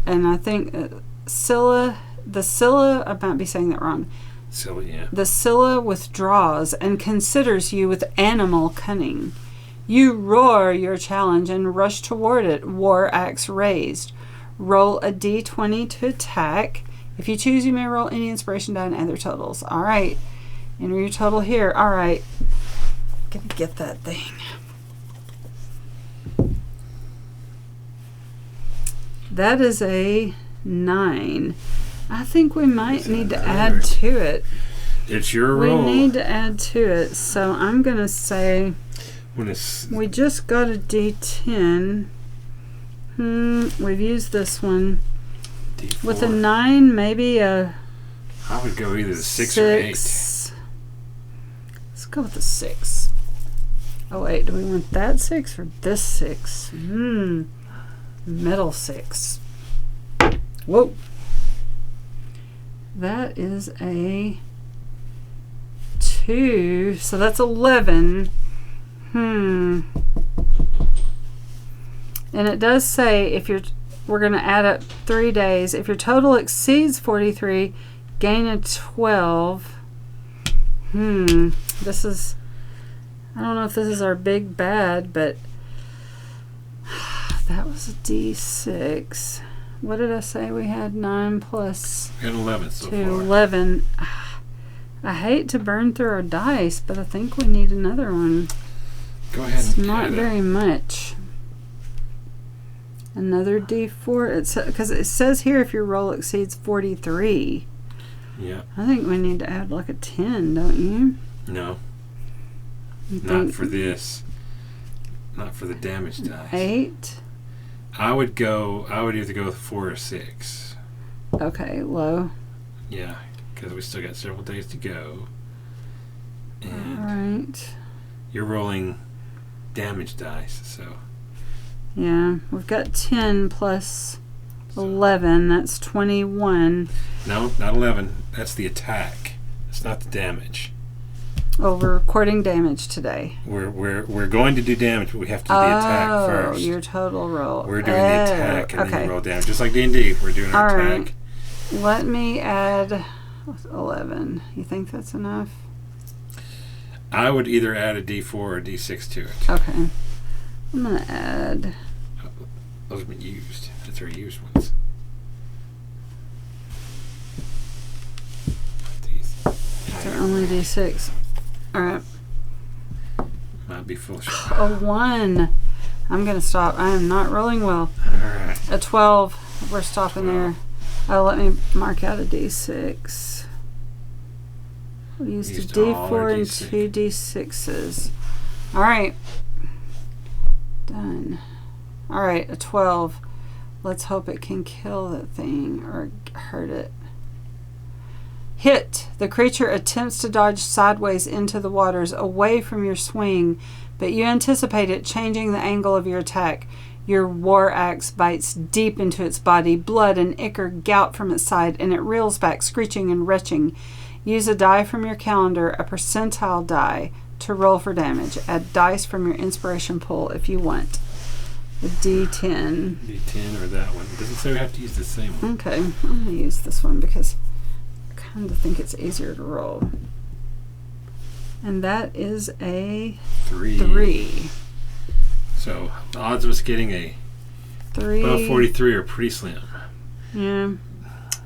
And I think the Scylla, I might be saying that wrong.
Scylla, yeah.
The Scylla withdraws and considers you with animal cunning. You roar your challenge and rush toward it, war axe raised. Roll a D20 to attack. If you choose, you may roll any inspiration die and add their totals. All right. Enter your total here. All right. Gonna get that thing. That is a 9. I think we might need to add to it.
It's your roll.
We need to add to it. So I'm going to say we just got a D10. We've used this one. D4. With a 9, maybe a...
I would go either the 6 or 8.
Let's go with the 6. Oh, wait. Do we want that 6 or this 6? Metal 6. Whoa. That is a 2. So that's 11. And it does say we're going to add up 3 days. If your total exceeds 43, gain a 12. This is, I don't know if this is our big bad, but that was a D6. What did I say? We had 9 plus
we had 11 so
2,
far.
11. I hate to burn through our dice, but I think we need another one.
Go ahead.
It's not very much. Another D4. Because it says here if your roll exceeds 43.
Yeah.
I think we need to add like a 10, don't you?
No. Not for this. Not for the damage dice.
8.
I would either go with 4 or 6.
Okay, low.
Yeah, because we still got several days to go. And
all right.
you're rolling damage dice, so.
Yeah, we've got 10 plus 11. That's 21.
No, not 11. That's the attack. It's not the damage.
Oh, we're recording damage today.
We're going to do damage, but we have to do the attack first.
Oh, your total roll.
We're doing the attack and then you roll damage. Just like D&D, we're doing our attack.
Right. Let me add 11. You think that's enough?
I would either add a D4 or a D6 to it.
Okay. I'm going to add...
Those have been used. That's our used ones.
They're only D6. All right.
Might be full shot.
A 1. I'm going to stop. I am not rolling well.
All right.
A 12. We're stopping there. Oh, let me mark out a D6. We used a D4 and 2 D6s. All right. Done. All right, a 12. Let's hope it can kill that thing or hurt it. Hit. The creature attempts to dodge sideways into the waters away from your swing, but you anticipate it changing the angle of your attack. Your war axe bites deep into its body. Blood and ichor gout from its side, and it reels back, screeching and retching. Use a die from your calendar, a percentile die, to roll for damage. Add dice from your inspiration pool if you want. A D10.
D10 or that one. It doesn't say we have to use the same one.
Okay, I'm going to use this one because I kind of think it's easier to roll. And that is a 3.
So the odds of us getting a
3
above 43 are pretty slim.
Yeah.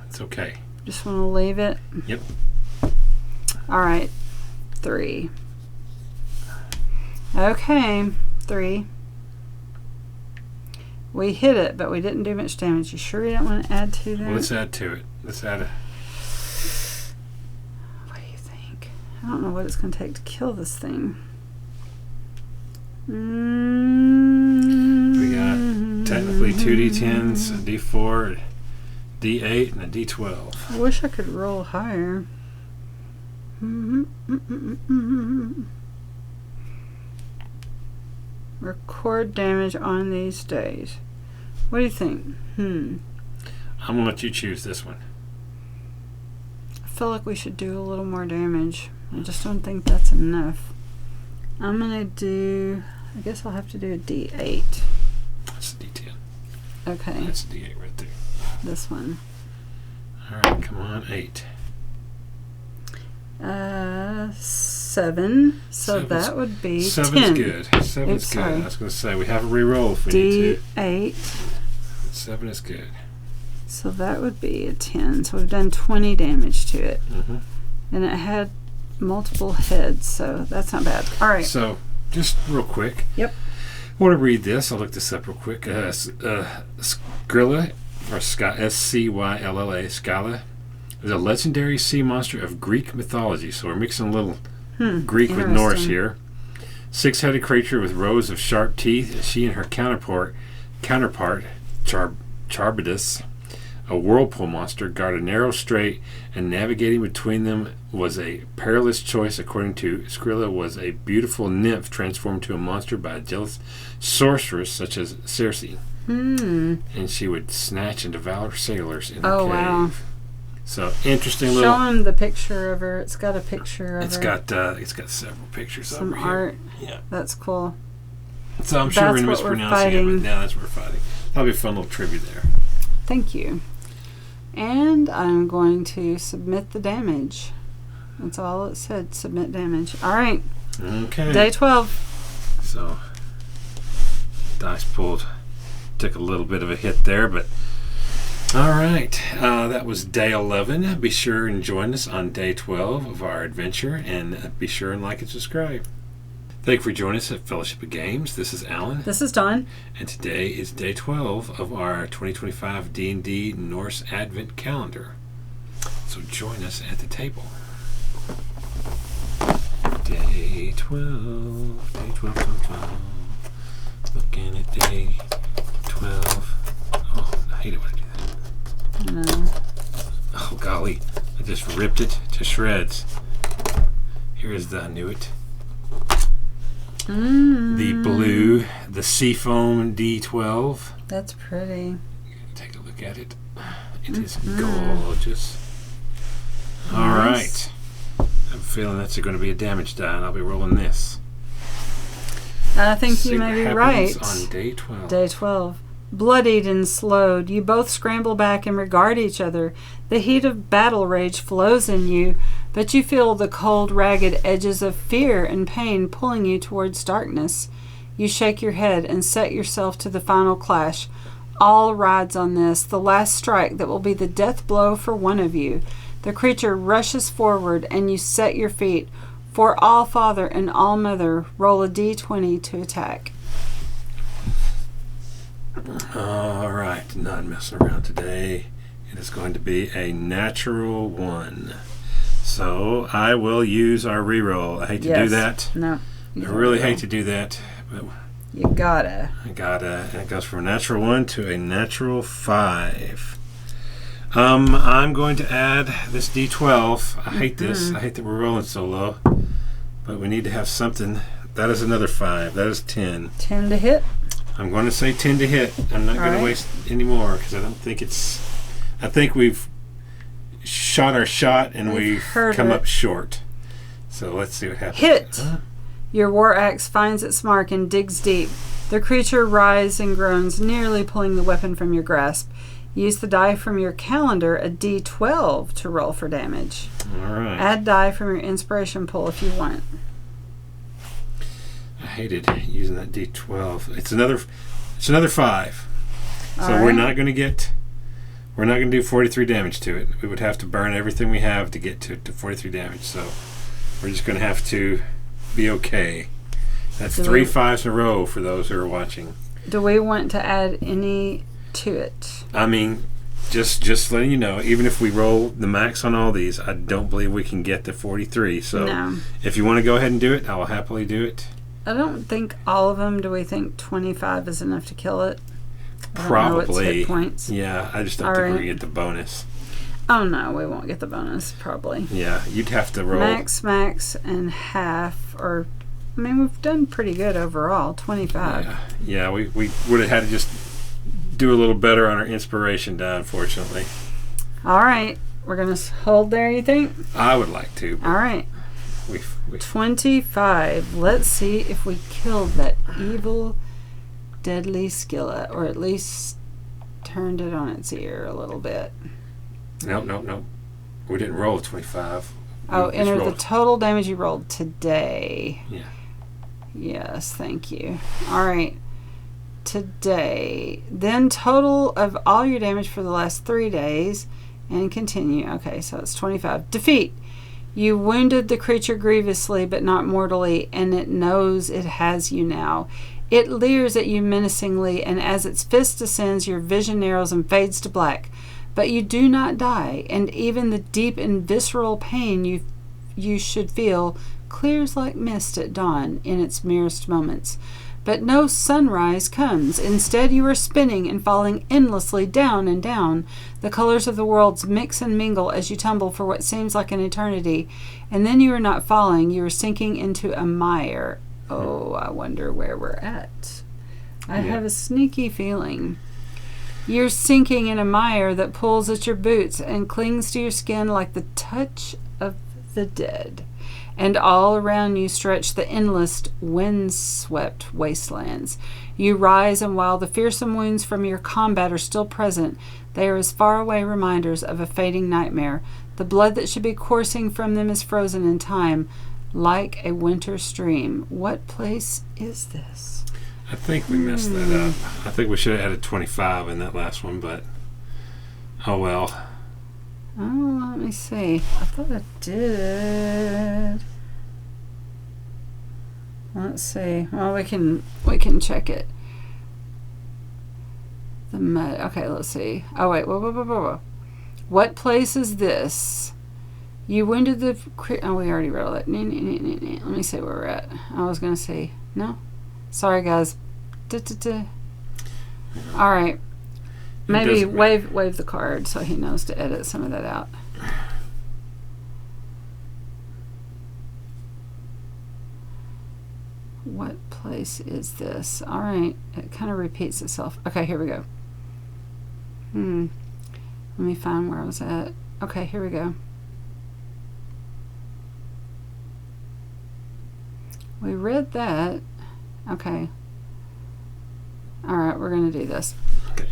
It's okay.
Just want to leave it.
Yep.
All right. 3. Okay. 3. We hit it, but we didn't do much damage. You sure you don't want to add to that?
Well, let's add to it. Let's add a...
What do you think? I don't know what it's going to take to kill this thing.
We got technically 2 D10s, a D4, a D8, and a D12.
I wish I could roll higher. Record damage on these days. What do you think?
I'm going to let you choose this one.
I feel like we should do a little more damage. I just don't think that's enough. I'm going to do... I guess I'll have to do a D8.
That's a D10.
Okay.
That's a D8 right there.
This one.
All right, come on, 8.
7. So that would be
7's
10.
good. 7's good. I was going to say we have a reroll if we need to.
D8.
7 is good.
So that would be a 10. So we've done 20 damage to it. And it had multiple heads, so that's not bad. All right.
So, just real quick.
Yep.
I want to read this. I'll look this up real quick. Scylla, or S-C-Y-L-L-A, Scylla, is a legendary sea monster of Greek mythology. So we're mixing a little Greek with Norse here. 6-headed creature with rows of sharp teeth. She and her counterpart Charbidus, a whirlpool monster, guard a narrow strait, and navigating between them was a perilous choice. According to Scylla, was a beautiful nymph transformed to a monster by a jealous sorceress such as Circe. And she would snatch and devour sailors in the cave.
Wow.
So interesting little.
Show him the picture of her. It's got a picture of
It's
her.
It's got several pictures
Some
over here.
art.
Yeah.
That's cool.
So I'm sure we're
That's what we're
mispronouncing it,
fighting.
but now that's what we're fighting. That'll be a fun little trivia there.
Thank you. And I'm going to submit the damage. That's all it said. Submit damage. All right.
Okay.
Day 12.
So dice pulled. Took a little bit of a hit there, but all right. That was day 11. Be sure and join us on day 12 of our adventure, and be sure and like and subscribe. Thank you for joining us at Fellowship of Games. This is Alan.
This is Dawn.
And today is day 12 of our 2025 D&D Norse Advent Calendar. So join us at the table. Day 12. Day 12, 12, 12. Looking at day 12. Oh, I hate it when I do that.
No.
Oh, golly. I just ripped it to shreds. Here is the, I knew it. The blue, the Seafoam D12.
That's pretty.
Take a look at it. It is gorgeous. All right. I'm feeling that's going to be a damage die, and I'll be rolling this.
I think
See
you may
what
be
happens
right.
on day 12.
Day 12. Bloodied and slowed, you both scramble back and regard each other. The heat of battle rage flows in you, but you feel the cold, ragged edges of fear and pain pulling you towards darkness. You shake your head and set yourself to the final clash. All rides on this, the last strike that will be the death blow for one of you. The creature rushes forward, and you set your feet. For all father and all mother, roll a d20 to attack.
All right, not messing around today. It is going to be a natural 1. So I will use our reroll. I hate to do that.
No.
I really hate to do that, but
you gotta.
and it goes from a natural 1 to a natural 5. I'm going to add this D12. I hate this. I hate that we're rolling so low, but we need to have something. That is another 5. That is 10.
10 to hit.
I'm going to say 10 to hit. I'm not going to waste any more because I don't think it's. I think we've shot our shot and we've come up short. So let's see what happens.
Hit. Your war axe finds its mark and digs deep. The creature writhes and groans, nearly pulling the weapon from your grasp. Use the die from your calendar, a d12, to roll for damage.
All right.
Add die from your inspiration pool if you want.
I hated using that d12. It's another 5. So we're not going to do 43 damage to it. We would have to burn everything we have to get to 43 damage. So we're just going to have to be okay. That's 3 5s in a row for those who are watching.
Do we want to add any to it?
I mean, just letting you know, even if we roll the max on all these, I don't believe we can get to 43. So if you want to go ahead and do it, I will happily do it.
I don't think all of them. Do we think 25 is enough to kill it?
Probably.
Hit points.
Yeah, I just don't think we get the bonus.
Oh no, we won't get the bonus, probably.
Yeah, you'd have to roll.
Max, and half, or, I mean, we've done pretty good overall, 25.
Yeah, we would have had to just do a little better on our inspiration die, unfortunately.
All right, we're going to hold there, you think?
I would like to.
All right.
We
25. Let's see if we killed that evil, deadly skillet, or at least turned it on its ear a little bit.
Nope. We didn't roll a 25.
Enter the total damage you rolled today.
Yeah.
Yes, thank you. All right. Today. Then total of all your damage for the last 3 days. And continue. Okay, so it's 25. Defeat. You wounded the creature grievously, but not mortally, and it knows it has you now. It leers at you menacingly, and as its fist descends, your vision narrows and fades to black. But you do not die, and even the deep and visceral pain you should feel clears like mist at dawn in its merest moments. But no sunrise comes. Instead, you are spinning and falling endlessly down and down. The colors of the worlds mix and mingle as you tumble for what seems like an eternity. And then you are not falling, you are sinking into a mire. Oh, I wonder where we're at. I have a sneaky feeling. You're sinking in a mire that pulls at your boots and clings to your skin like the touch of the dead. And all around you stretch the endless, wind-swept wastelands. You rise, and while the fearsome wounds from your combat are still present, they are as far-away reminders of a fading nightmare. The blood that should be coursing from them is frozen in time, like a winter stream. What place is this?
I think we messed that up. I think we should have added 25 in that last one, but oh well.
Oh, let me see. I thought I did. Let's see. Well, we can check it. The mud. Okay, let's see. Oh wait. Whoa. What place is this? You wounded the. Oh, we already wrote it. Let me see where we're at. I was gonna say no. Sorry, guys. All right. Maybe wave the card so he knows to edit some of that out. What place is this? All right. It kind of repeats itself. Okay, here we go. Let me find where I was at. Okay, here we go. We read that. Okay. All right, we're going to do this.
Okay.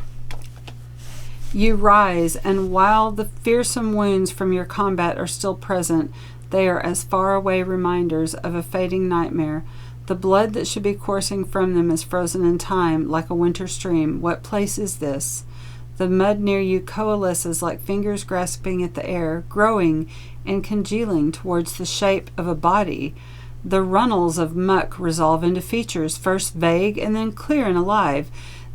You rise, and while the fearsome wounds from your combat are still present, they are as far-away reminders of a fading nightmare. The blood that should be coursing from them is frozen in time, like a winter stream. What place is this? The mud near you coalesces like fingers grasping at the air, growing and congealing towards the shape of a body. The runnels of muck resolve into features, first vague and then clear and alive.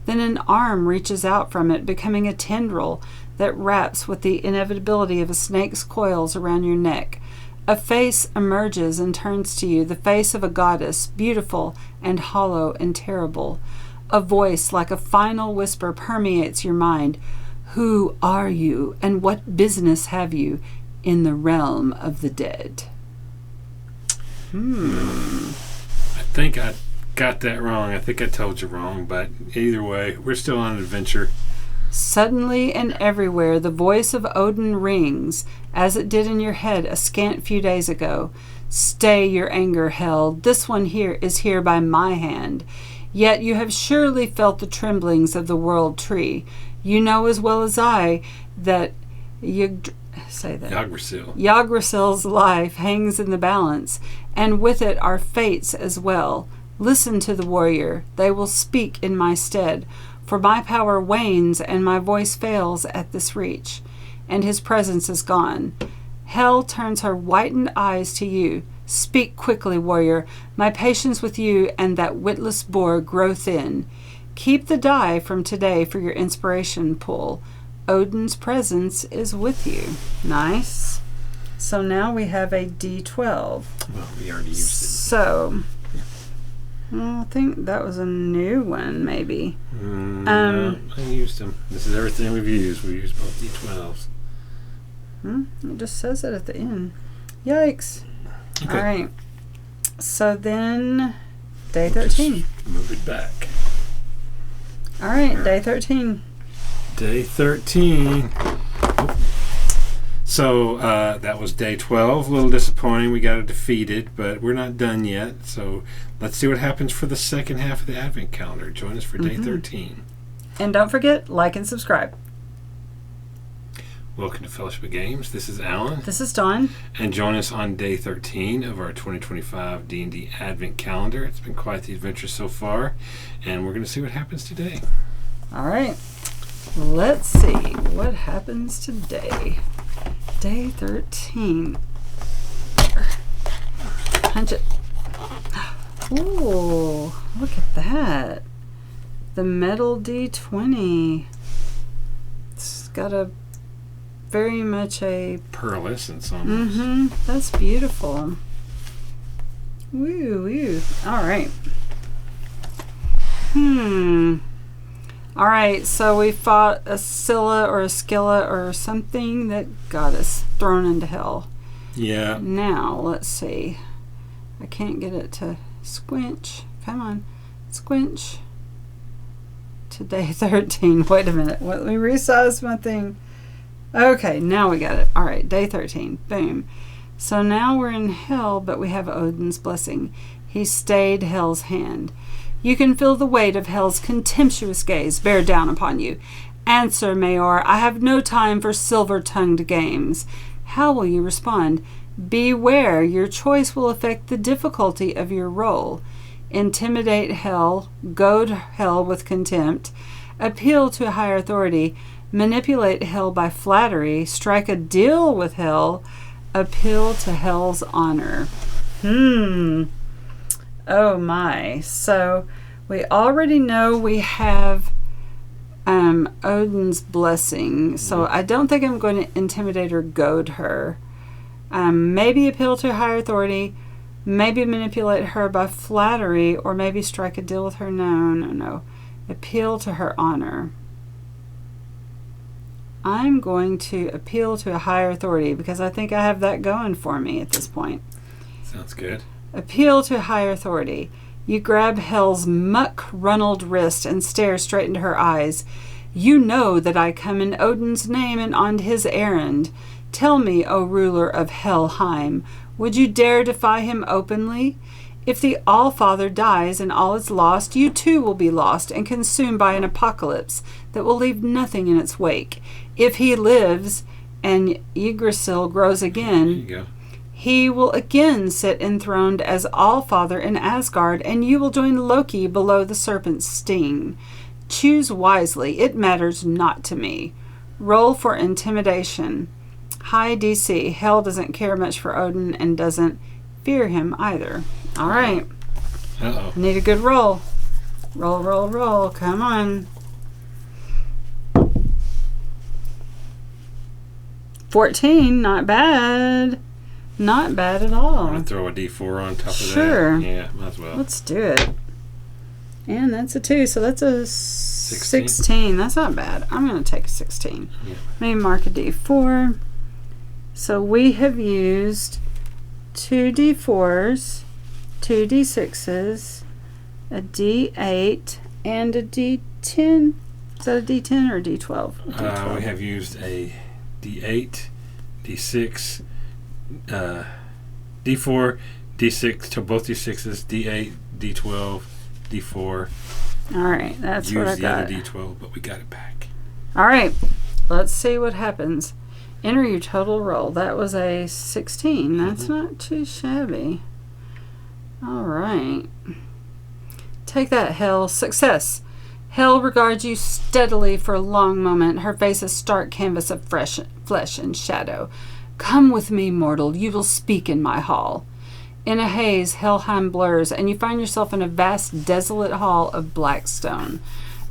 Then an arm reaches out from it, becoming a tendril that wraps with the inevitability of a snake's coils around your neck. A face emerges and turns to you, the face of a goddess, beautiful and hollow and terrible. A voice like a final whisper permeates your mind. Who are you, and what business have you in the realm of the dead?
I think I got that wrong. I think I told you wrong, but either way, we're still on an adventure.
Suddenly and everywhere, the voice of Odin rings, as it did in your head a scant few days ago. Stay your anger, Hel. This one here is here by my hand. Yet you have surely felt the tremblings of the world tree. You know as well as I that Yggdrasil's life hangs in the balance, and with it our fates as well. Listen to the warrior. They will speak in my stead, for my power wanes and my voice fails at this reach, and his presence is gone. Hel turns her whitened eyes to you. Speak quickly, warrior. My patience with you and that witless boar grow thin. Keep the die from today for your inspiration pool. Odin's presence is with you. Nice. So now we have a D12.
Well, we already used it.
So, I think that was a new one, maybe.
No, I used them. This is everything we've used. We used both D12s.
It just says it at the end. Yikes.
Okay.
All right. So then, day 13.
Just move it back.
All right, day 13.
Day 13. So that was day 12. A little disappointing. We got it defeated, but we're not done yet. So let's see what happens for the second half of the Advent calendar. Join us for day 13.
And don't forget, like and subscribe.
Welcome to Fellowship of Games. This is Alan.
This is Dawn.
And join us on day 13 of our 2025 D&D Advent calendar. It's been quite the adventure so far, and we're going to see what happens today.
All right. Let's see what happens today. Day 13. Punch it. Ooh, look at that. The metal D20. It's got a very much a
pearlescence almost.
That's beautiful. Woo woo. All right. All right, so we fought a Scylla or a Scylla or something that got us thrown into hell.
Yeah.
Now, let's see. I can't get it to squinch. Come on. Squinch. To day 13. Wait a minute. Let me resize my thing. Okay, now we got it. All right, day 13. Boom. So now we're in hell, but we have Odin's blessing. He stayed Hel's hand. You can feel the weight of Hel's contemptuous gaze bear down upon you. Answer, Mayor. I have no time for silver-tongued games. How will you respond? Beware, your choice will affect the difficulty of your role. Intimidate Hel, goad Hel with contempt, appeal to a higher authority, manipulate Hel by flattery, strike a deal with Hel, appeal to Hel's honor. Oh my. So we already know we have Odin's blessing. So I don't think I'm going to intimidate or goad her. Maybe appeal to a higher authority, maybe manipulate her by flattery, or maybe strike a deal with her. No. Appeal to her honor. I'm going to appeal to a higher authority because I think I have that going for me at this point.
Sounds good.
Appeal to a higher authority. You grab Hel's muck-runneled wrist and stare straight into her eyes. You know that I come in Odin's name and on his errand. Tell me, O ruler of Helheim, would you dare defy him openly? If the All-Father dies and all is lost, you too will be lost and consumed by an apocalypse that will leave nothing in its wake. If he lives and Yggdrasil grows again,
There you go.
he will again sit enthroned as All-Father in Asgard, and you will join Loki below the serpent's sting. Choose wisely. It matters not to me. Roll for intimidation. High DC. Hell doesn't care much for Odin and doesn't fear him either. All right.
Uh-oh.
I need a good roll. Roll, roll, roll. Come on. 14. Not bad. Not bad at all.
I'm going to throw a D4 on top of that.
Sure.
Yeah, might as well.
Let's do it. And that's a 2, so that's a 16. That's not bad. I'm going to take a 16.
Yeah.
Maybe mark a D4. So we have used 2 D4s, 2 D6s, a D8, and a D10. Is that a D10 or a D12?
We have used a D8, D6, D4, D6 to both D6s, D8, D12, D4.
All right, that's what I got.
Used the other D12, but we got it back.
All right, let's see what happens. Enter your total roll. That was a 16. That's not too shabby. All right. Take that, Hell. Success. Hell regards you steadily for a long moment, her face a stark canvas of flesh and shadow. Come with me, mortal. You will speak in my hall. In a haze, Helheim blurs, and you find yourself in a vast, desolate hall of black stone.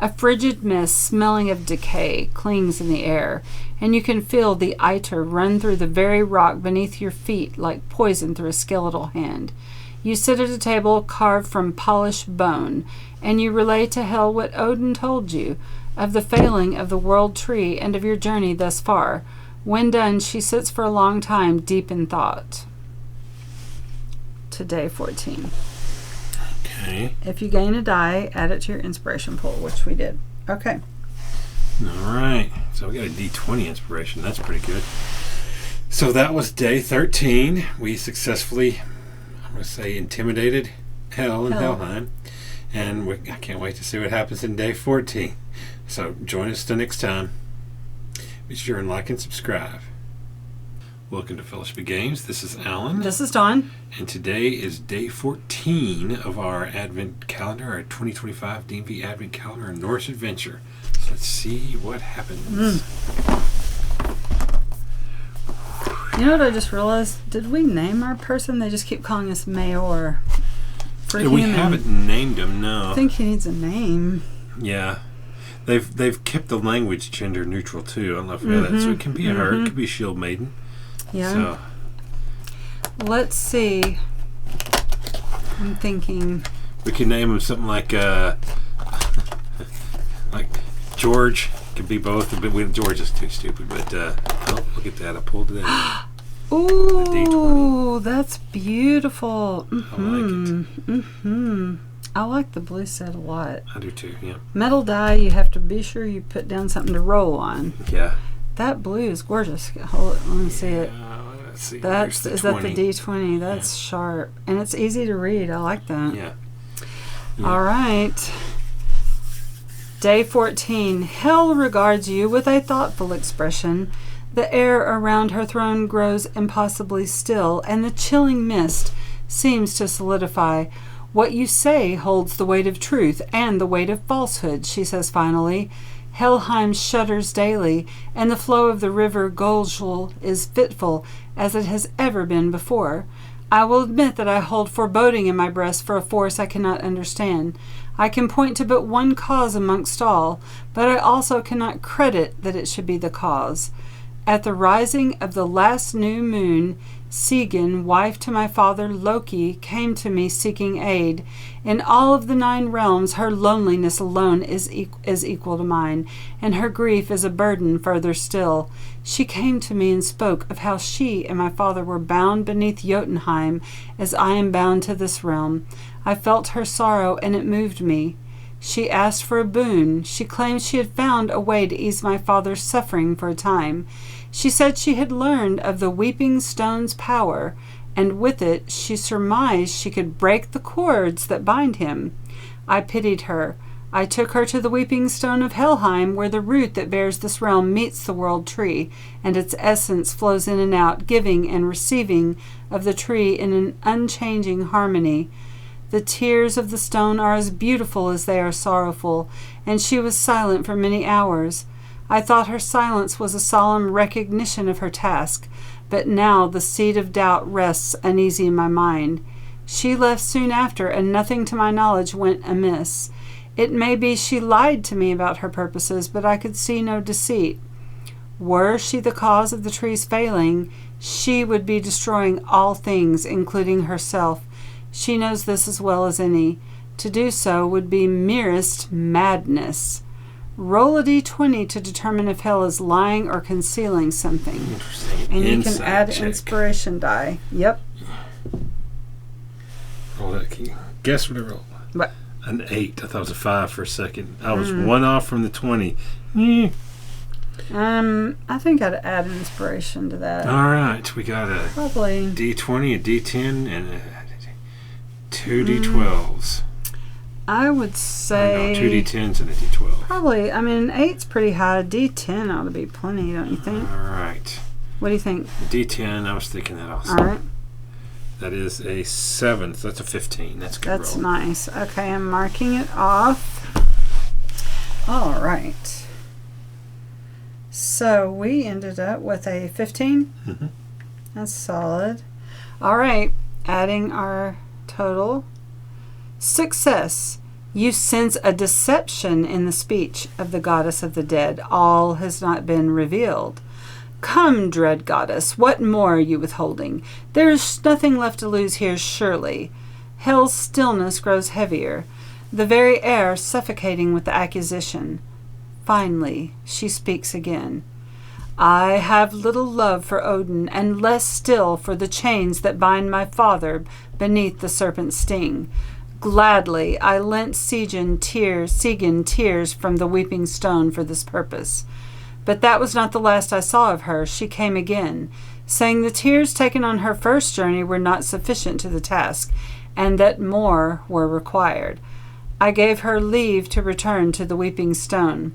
A frigid mist, smelling of decay, clings in the air, and you can feel the ichor run through the very rock beneath your feet like poison through a skeletal hand. You sit at a table carved from polished bone, and you relay to Hel what Odin told you of the failing of the world tree and of your journey thus far. When done, she sits for a long time, deep in thought. To day 14.
Okay.
If you gain a die, add it to your inspiration pool, which we did. Okay.
All right. So we got a D20 inspiration. That's pretty good. So that was day 13. We successfully, I'm going to say, intimidated Hel and Helheim. And I can't wait to see what happens in day 14. So join us the next time. Be sure and like and subscribe. Welcome to Fellowship of Games. This is Alan.
This is Dawn.
And today is day 14 of our Advent calendar, our 2025 D&D Advent calendar and Norse adventure. So let's see what happens.
You know what I just realized? Did we name our person? They just keep calling us Mayor.
We haven't named him, no.
I think he needs a name.
Yeah. They've kept the language gender neutral too. I don't know if you know that. So it can be a her, it could be a shield maiden.
Yeah.
So
let's see. I'm thinking.
We could name him something like George. Could be both. But George is too stupid. But oh, look at that! I pulled it in.
Ooh, that's beautiful.
I like it.
I like the blue set a lot.
I do too. Yeah.
Metal die. You have to be sure you put down something to roll on.
Yeah.
That blue is gorgeous. Hold it. Let me see it.
Let's see.
Is that the D20? That's sharp. And it's easy to read. I like that.
Yeah.
All right. Day 14. Hel regards you with a thoughtful expression. The air around her throne grows impossibly still, and the chilling mist seems to solidify. What you say holds the weight of truth and the weight of falsehood, she says finally. Helheim shudders daily, and the flow of the river Golschel is fitful as it has ever been before. I will admit that I hold foreboding in my breast for a force I cannot understand. I can point to but one cause amongst all, but I also cannot credit that it should be the cause. At the rising of the last new moon, Sigyn, wife to my father Loki, came to me seeking aid. In all of the 9 realms, her loneliness alone is equal to mine, and her grief is a burden further still. She came to me and spoke of how she and my father were bound beneath Jotunheim, as I am bound to this realm. I felt her sorrow, and it moved me. She asked for a boon. She claimed she had found a way to ease my father's suffering for a time. She said she had learned of the Weeping Stone's power, and with it she surmised she could break the cords that bind him. I pitied her. I took her to the Weeping Stone of Helheim, where the root that bears this realm meets the world tree, and its essence flows in and out, giving and receiving of the tree in an unchanging harmony. The tears of the stone are as beautiful as they are sorrowful, and she was silent for many hours. I thought her silence was a solemn recognition of her task, but now the seed of doubt rests uneasy in my mind. She left soon after, and nothing to my knowledge went amiss. It may be she lied to me about her purposes, but I could see no deceit. Were she the cause of the tree's failing, she would be destroying all things, including herself. She knows this as well as any. To do so would be merest madness. Roll a d20 to determine if hell is lying or concealing something.
Interesting.
And you
Insight
can add
check.
inspiration die. Yep.
Roll that. Can you guess what I rolled?
What?
An 8. I thought it was a 5 for a second. I was one off from the 20. Mm.
I think I'd add inspiration to that.
All right. We got a
Probably.
D20, a D10, and two D12s.
I would
No,
say...
2 D10s and a D12.
Probably. I mean, 8's pretty high. D10 ought to be plenty, don't you think?
All right.
What do you think?
D10, I was thinking that also.
All right.
That is a 7. So that's a 15. That's a good
That's
roll.
nice. Okay, I'm marking it off. All right. So we ended up with a 15.
Mhm.
That's solid. All right, adding our total. Success. You sense a deception in the speech of the goddess of the dead. All has not been revealed. Come, dread goddess, what more are you withholding? There is nothing left to lose here, surely. Hell's stillness grows heavier, the very air suffocating with the accusation. Finally, she speaks again. I have little love for Odin, and less still for the chains that bind my father beneath the serpent's sting. Gladly I lent Sigyn tears from the weeping stone for this purpose. But that was not the last I saw of her. She came again, saying the tears taken on her first journey were not sufficient to the task, and that more were required. I gave her leave to return to the weeping stone.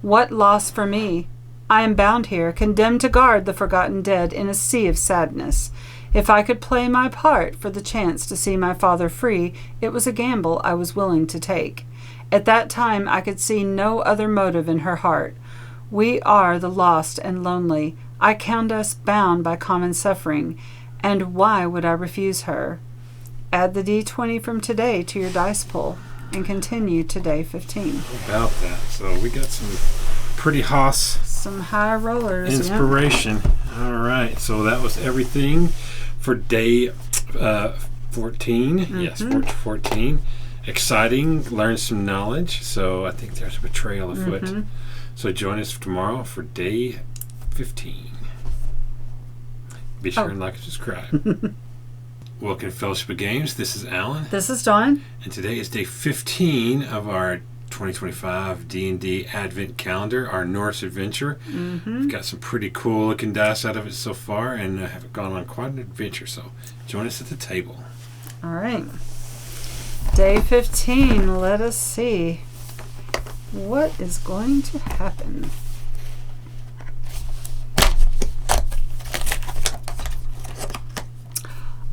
What loss for me! I am bound here, condemned to guard the forgotten dead in a sea of sadness. If I could play my part for the chance to see my father free, it was a gamble I was willing to take. At that time I could see no other motive in her heart. We are the lost and lonely. I count us bound by common suffering, and why would I refuse her? Add the d20 from today to your dice pool and continue to day 15.
About that. So we got some pretty hoss
Some high rollers.
inspiration. All right. So that was everything for day 14. Yes, 14. Exciting. Learned some knowledge. So I think there's a betrayal afoot. So join us tomorrow for day 15. Be sure and like and subscribe. Welcome to Fellowship of Games. This is Alan.
This is Dawn.
And today is day 15 of our 2025 D&D Advent Calendar, our Norse adventure. We've got some pretty cool looking dice out of it so far and have gone on quite an adventure. So join us at the table.
All right. Day 15. Let us see what is going to happen.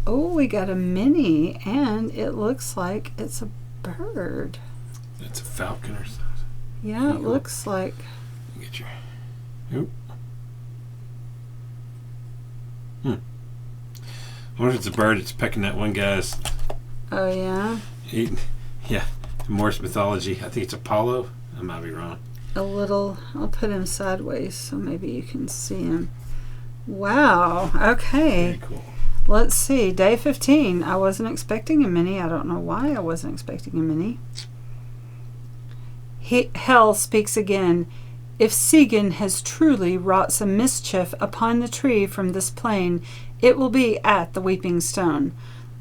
Oh, we got a mini, and it looks like it's a bird.
That's a falcon or something.
Yeah, it
Eagle.
looks like.
Get your. Oop. I wonder if it's a bird that's pecking that one guy's
Oh, yeah.
eating. Yeah, Morse mythology. I think it's Apollo. I might be wrong.
A little. I'll put him sideways so maybe you can see him. Wow. Okay.
Very cool.
Let's see. Day 15. I wasn't expecting a mini. I don't know why I wasn't expecting a mini. Hell speaks again. If Sigyn has truly wrought some mischief upon the tree from this plain, it will be at the Weeping Stone.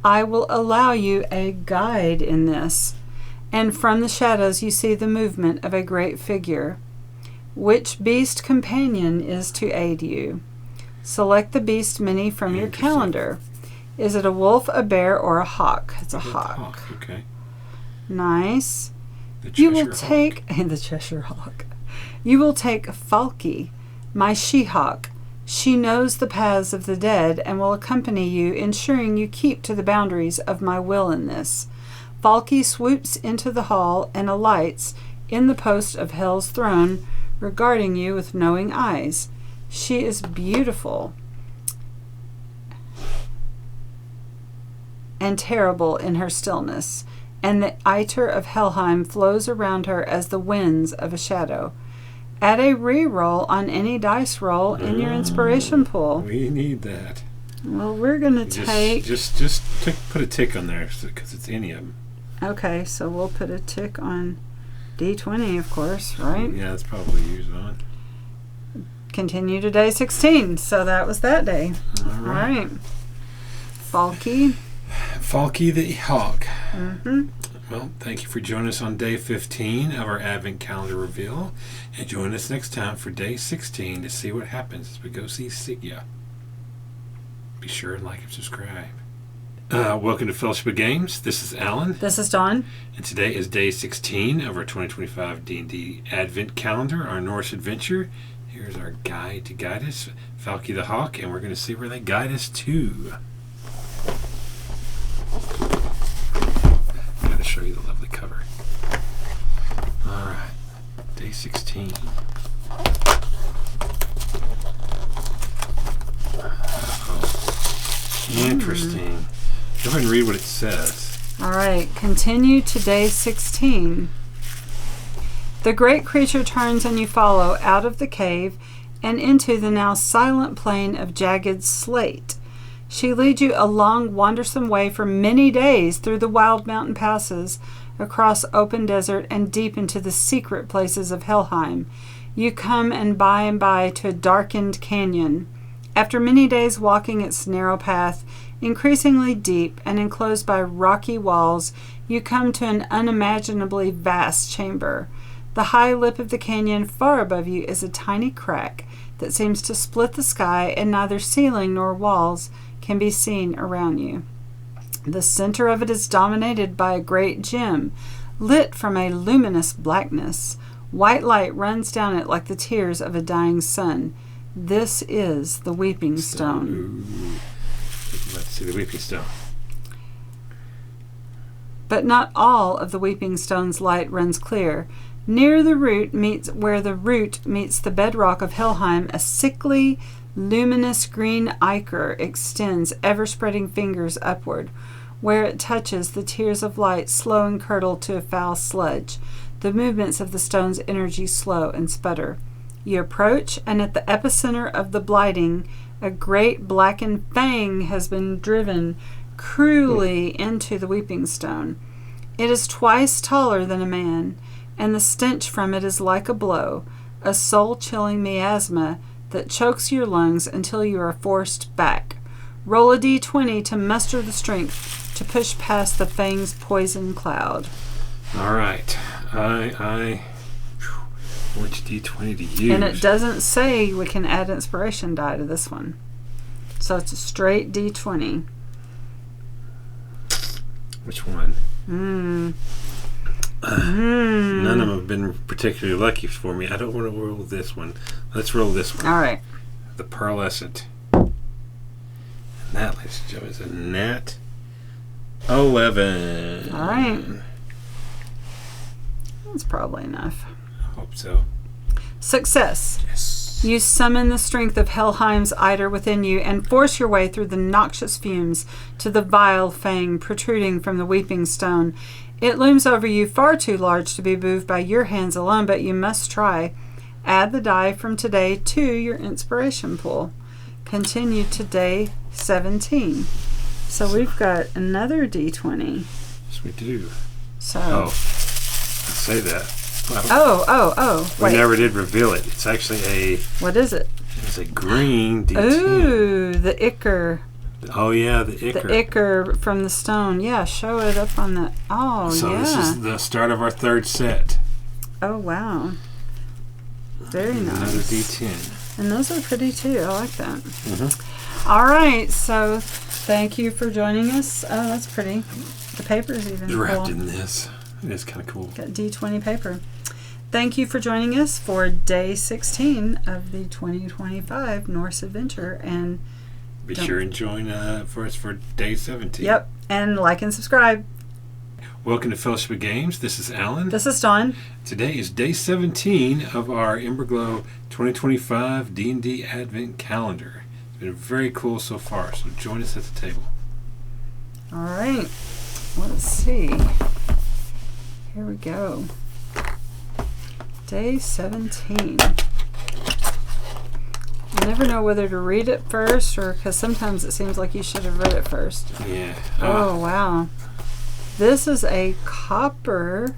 I will allow you a guide in this. And from the shadows you see the movement of a great figure. Which beast companion is to aid you? Select the beast mini from your calendar. Is it a wolf, a bear, or a hawk? It's a hawk.
Okay.
Nice.
The
You will
Cheshire
take the Cheshire Hawk. You will take Falky, my she-hawk. She knows the paths of the dead and will accompany you, ensuring you keep to the boundaries of my will in this. Falky swoops into the hall and alights in the post of Hell's throne, regarding you with knowing eyes. She is beautiful and terrible in her stillness, and the Iter of Helheim flows around her as the winds of a shadow. Add a re-roll on any dice roll in your inspiration pool.
We need that.
Well, we're going to take...
Put a tick on there because it's any of them.
Okay, so we'll put a tick on D20, of course, right?
Yeah, that's probably used on.
Continue to day 16. So that was that day.
All right.
Falky.
Falky the Hawk.
Mm-hmm.
Well, thank you for joining us on day 15 of our Advent Calendar reveal. And join us next time for day 16 to see what happens as we go see Sigya. Be sure and like and subscribe. Welcome to Fellowship of Games. This is Alan.
This is Dawn.
And today is day 16 of our 2025 D&D Advent Calendar, our Norse adventure. Here's our guide to guide us, Falky the Hawk, and we're going to see where they guide us to. Got to show you the lovely cover. All right, day 16. Interesting. Go ahead and read what it says.
All right, continue to day 16. The great creature turns and you follow out of the cave and into the now silent plain of jagged slate. She leads you a long, wandersome way for many days through the wild mountain passes, across open desert, and deep into the secret places of Helheim. You come and by to a darkened canyon. After many days walking its narrow path, increasingly deep and enclosed by rocky walls, you come to an unimaginably vast chamber. The high lip of the canyon far above you is a tiny crack that seems to split the sky, and neither ceiling nor walls can be seen around you. The center of it is dominated by a great gem, lit from a luminous blackness. White light runs down it like the tears of a dying sun. This is the Weeping Stone.
Ooh. Let's see the Weeping Stone.
But not all of the Weeping Stone's light runs clear. Near the root where the root meets the bedrock of Helheim, a sickly, luminous green ichor extends ever-spreading fingers upward. Where it touches, the tears of light slow and curdle to a foul sludge. The movements of the stone's energy slow and sputter. You approach, and at the epicenter of the blighting, a great blackened fang has been driven cruelly into the Weeping Stone. It is twice taller than a man, and the stench from it is like a blow, a soul-chilling miasma that chokes your lungs until you are forced back. Roll a d20 to muster the strength to push past the fang's poison cloud.
All right. Which d20 to use?
And it doesn't say we can add inspiration die to this one. So it's a straight d20.
Which one?
Mmm.
None of them have been particularly lucky for me. I don't want to roll this one. Let's roll this one.
All right.
The Pearlescent. And that, ladies and gentlemen, is a nat 11.
All right. That's probably enough.
I hope so.
Success.
Yes.
You summon the strength of Helheim's Eider within you and force your way through the noxious fumes to the vile fang protruding from the Weeping Stone. It looms over you, far too large to be moved by your hands alone, but you must try. Add the die from today to your inspiration pool. Continue to day 17. So we've got another d20.
Yes, we do.
So.
Oh, let's say that.
Oh.
We
Wait.
never did reveal it. It's actually a...
What is it?
It's a green d10.
Ooh, the ichor.
Oh, yeah, the ichor.
The ichor from the stone. Yeah, show it up on the... Oh,
so
yeah.
this is the start of our third set.
Oh, wow. Very nice.
Another d10.
And those are pretty, too. I like that.
Mm-hmm.
All right, so thank you for joining us. Oh, that's pretty. The paper's even
It's wrapped
cool.
in this. It is kind of cool.
Got D20 paper. Thank you for joining us for day 16 of the 2025 Norse Adventure. And
Be sure and join for us for day 17.
Yep, and like and subscribe.
Welcome to Fellowship of Games. This is Alan.
This is Dawn.
Today is day 17 of our Emberglow 2025 D&D Advent Calendar. It's been very cool so far, so join us at the table.
All right. Let's see. Here we go. Day 17. I never know whether to read it first or because sometimes it seems like you should have read it first.
Yeah.
Oh, wow. This is a copper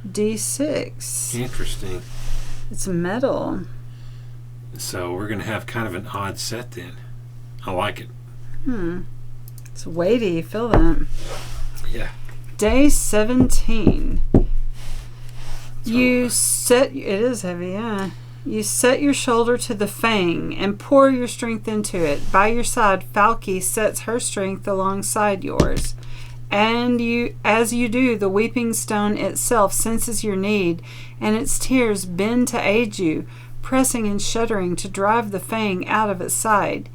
D6.
Interesting.
It's metal.
So we're going to have kind of an odd set then. I like it.
It's weighty. Feel that.
Yeah.
Day 17.
It's
It is heavy, yeah. You set your shoulder to the fang and pour your strength into it. By your side, Falky sets her strength alongside yours. And as you do, the weeping stone itself senses your need, and its tears bend to aid you, pressing and shuddering to drive the fang out of its side.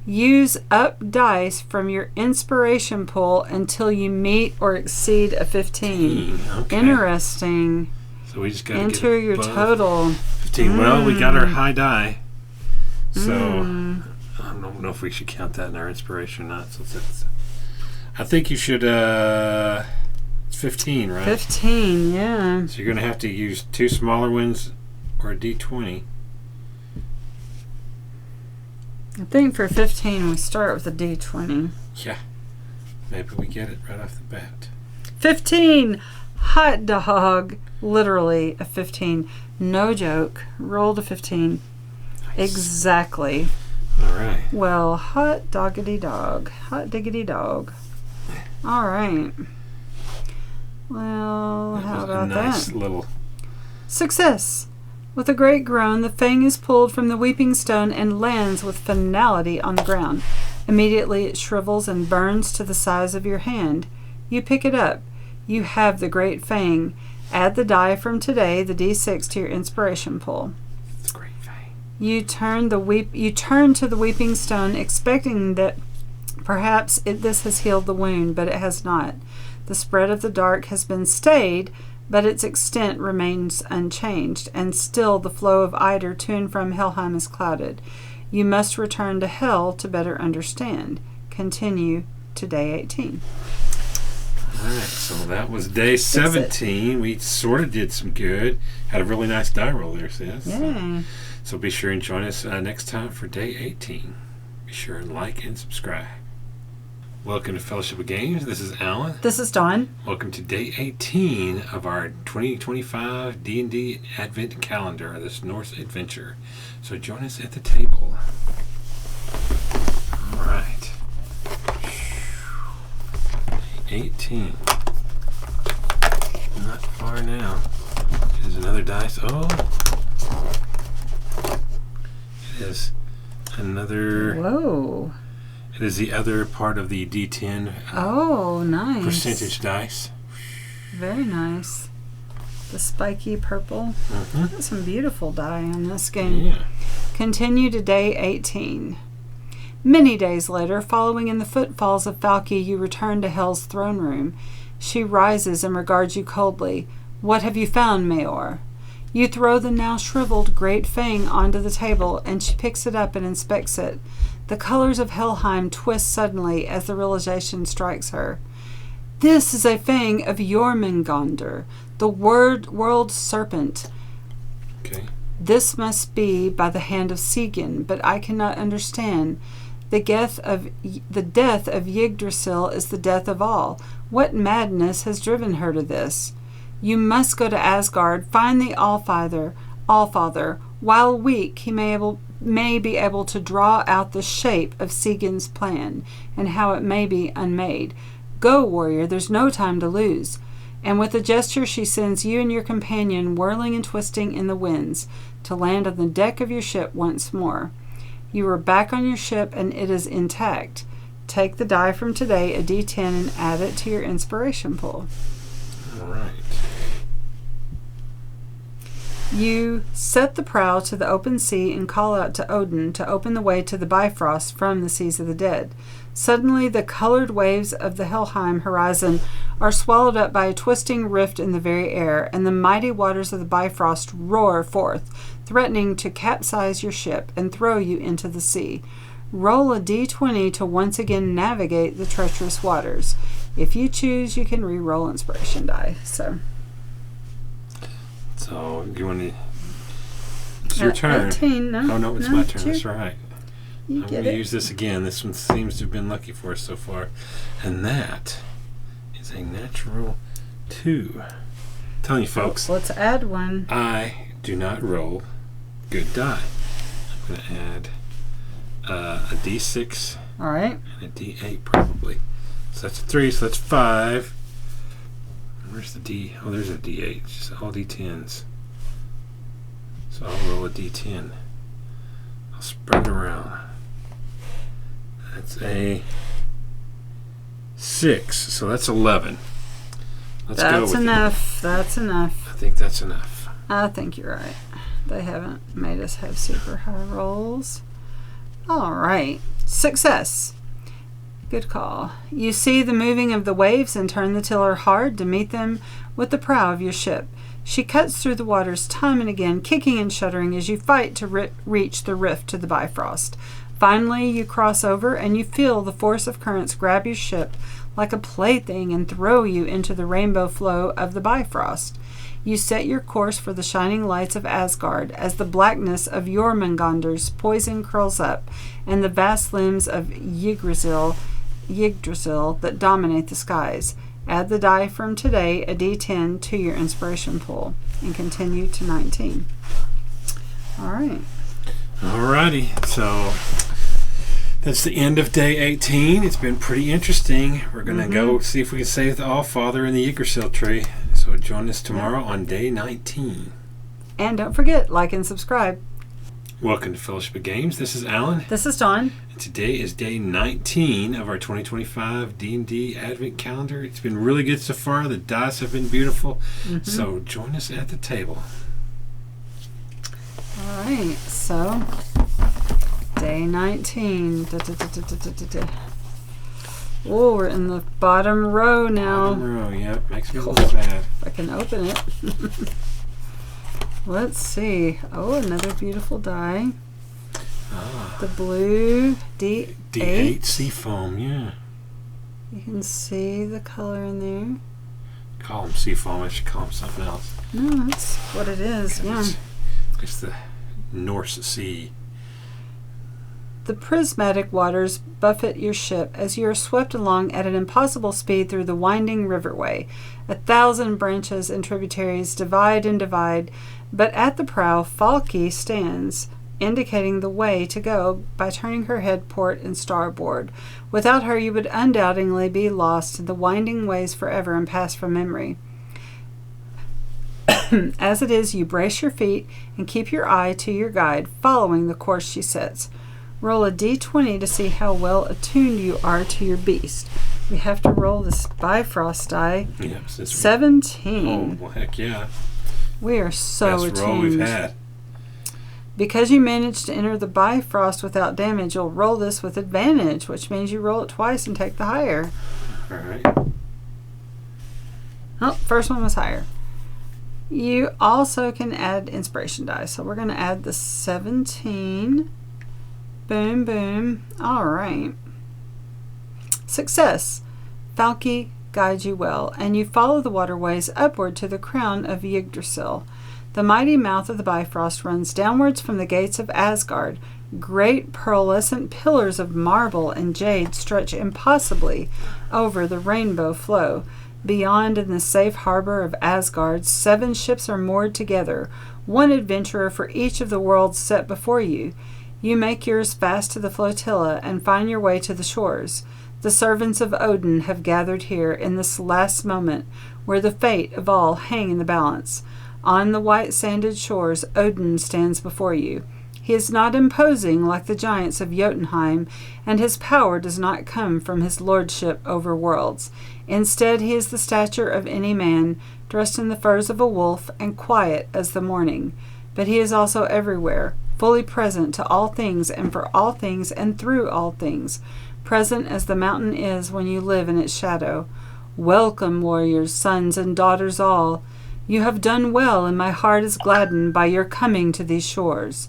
Use up dice from your inspiration pool until you meet or exceed a 15.
Okay.
Interesting.
So we just got to
Enter your total.
15. Well, we got our high die. So I don't know if we should count that in our inspiration or not. So I think you should. It's 15, right?
15, yeah.
So you're going to have to use two smaller ones or a D20.
I think for 15 we start with a D20.
Yeah. Maybe we get it right off the bat.
15! Hot dog. Literally a 15. No joke. Rolled a 15.
Nice.
Exactly.
All right.
Well, hot doggity dog. Hot diggity dog. All right. Well, how about
a nice
that?
Little.
Success! With a great groan, the fang is pulled from the weeping stone and lands with finality on the ground. Immediately it shrivels and burns to the size of your hand. You pick it up. You have the great fang. Add the die from today, the D6, to your inspiration pool.
It's a great fang.
You turn to the weeping stone, expecting that perhaps this has healed the wound, but it has not. The spread of the dark has been stayed, but its extent remains unchanged, and still the flow of Eider to and from Helheim is clouded. You must return to Hell to better understand. Continue to day 18.
All right, so that was day 17. We sort of did some good. Had a really nice die roll there, sis.
Yay.
So be sure and join us next time for day 18. Be sure and like and subscribe. Welcome to Fellowship of Games. This is Alan.
This is Dawn.
Welcome to day 18 of our 2025 D&D Advent Calendar, this Norse adventure. So join us at the table. All right. 18. Not far now. Here's another dice. Oh. It is another.
Whoa.
It is the other part of the D10
Oh, nice.
percentage dice.
Very nice. The spiky purple.
Mm-hmm.
Some beautiful die on this game.
Yeah.
Continue to day 18. Many days later, following in the footfalls of Falky, you return to Hell's throne room. She rises and regards you coldly. What have you found, Mayor? You throw the now shriveled great fang onto the table, and she picks it up and inspects it. The colors of Helheim twist suddenly as the realization strikes her. This is a fang of Jormungandr, the world serpent.
Okay.
This must be by the hand of Sigyn, but I cannot understand. The death of Yggdrasil is the death of all. What madness has driven her to this? You must go to Asgard, find the Allfather. While weak, he may be able to draw out the shape of Sigyn's plan, and how it may be unmade. Go, warrior, there's no time to lose. And with a gesture she sends you and your companion whirling and twisting in the winds, to land on the deck of your ship once more. You are back on your ship, and it is intact. Take the die from today, a D10, and add it to your inspiration pool.
All right.
You set the prow to the open sea and call out to Odin to open the way to the Bifrost from the seas of the dead. Suddenly, the colored waves of the Helheim horizon are swallowed up by a twisting rift in the very air, and the mighty waters of the Bifrost roar forth, threatening to capsize your ship and throw you into the sea. Roll a d20 to once again navigate the treacherous waters. If you choose, you can re-roll inspiration die. So
you want to... It's your turn.
18, no,
oh, no, it's my turn. That's right.
I'm
going to use this again. This one seems to have been lucky for us so far. And that is a natural 2. I'm telling you, folks.
Let's add one.
I do not roll good die. I'm going to add a d6.
All right.
And a d8 probably. So that's a 3, so that's 5. Where's the d? Oh, there's a d8. It's just all d10s. So I'll roll a d10. I'll spread it around. That's a 6. So that's 11. Let's go with
enough. That's enough.
I think that's enough.
I think you're right. They haven't made us have super high rolls. All right. Success. Good call. You see the moving of the waves and turn the tiller hard to meet them with the prow of your ship. She cuts through the waters time and again, kicking and shuddering as you fight to reach the rift to the Bifrost. Finally, you cross over and you feel the force of currents grab your ship like a plaything and throw you into the rainbow flow of the Bifrost. You set your course for the shining lights of Asgard as the blackness of Jormungandr's poison curls up and the vast limbs of Yggdrasil that dominate the skies. Add the die from today, a d10, to your inspiration pool and continue to 19. All right.
Alrighty. So that's the end of day 18. It's been pretty interesting. We're going to go see if we can save the Allfather in the Yggdrasil tree. So join us tomorrow on day 19.
And don't forget, like and subscribe.
Welcome to Fellowship of Games. This is Alan.
This is Dawn.
And today is day 19 of our 2025 D&D Advent Calendar. It's been really good so far. The dice have been beautiful. So join us at the table.
All right. So, day 19. Oh, we're in the bottom row now.
Bottom row, yep. Makes me a little sad.
If I can open it. Let's see. Oh, another beautiful die. The blue D8.
D8 Seafoam, yeah.
You can see the color in there.
Call them Seafoam. I should call them something else.
No, that's what it is. Yeah.
It's the North Sea.
The prismatic waters buffet your ship as you are swept along at an impossible speed through the winding riverway. 1,000 branches and tributaries divide and divide, but at the prow, Falke stands, indicating the way to go by turning her head port and starboard. Without her, you would undoubtedly be lost in the winding ways forever and pass from memory. As it is, you brace your feet and keep your eye to your guide, following the course she sets. Roll a d20 to see how well attuned you are to your beast. We have to roll this Bifrost die.
Yes,
17.
Oh, well, heck yeah.
We are so
Best roll we've had.
Because you managed to enter the Bifrost without damage, you'll roll this with advantage, which means you roll it twice and take the higher.
All right.
Oh, first one was higher. You also can add inspiration die. So we're going to add the 17. Boom, boom. All right. Success. Falke guides you well, and you follow the waterways upward to the crown of Yggdrasil. The mighty mouth of the Bifrost runs downwards from the gates of Asgard. Great pearlescent pillars of marble and jade stretch impossibly over the rainbow flow. Beyond, in the safe harbor of Asgard, 7 ships are moored together, one adventurer for each of the worlds set before you. You make yours fast to the flotilla and find your way to the shores. The servants of Odin have gathered here in this last moment, where the fate of all hang in the balance. On the white sanded shores, Odin stands before you. He is not imposing like the giants of Jotunheim, and his power does not come from his lordship over worlds. Instead, he is the stature of any man, dressed in the furs of a wolf and quiet as the morning. But he is also everywhere, fully present to all things and for all things and through all things, present as the mountain is when you live in its shadow, Welcome, warriors, sons and daughters all. You have done well, and my heart is gladdened by your coming to these shores.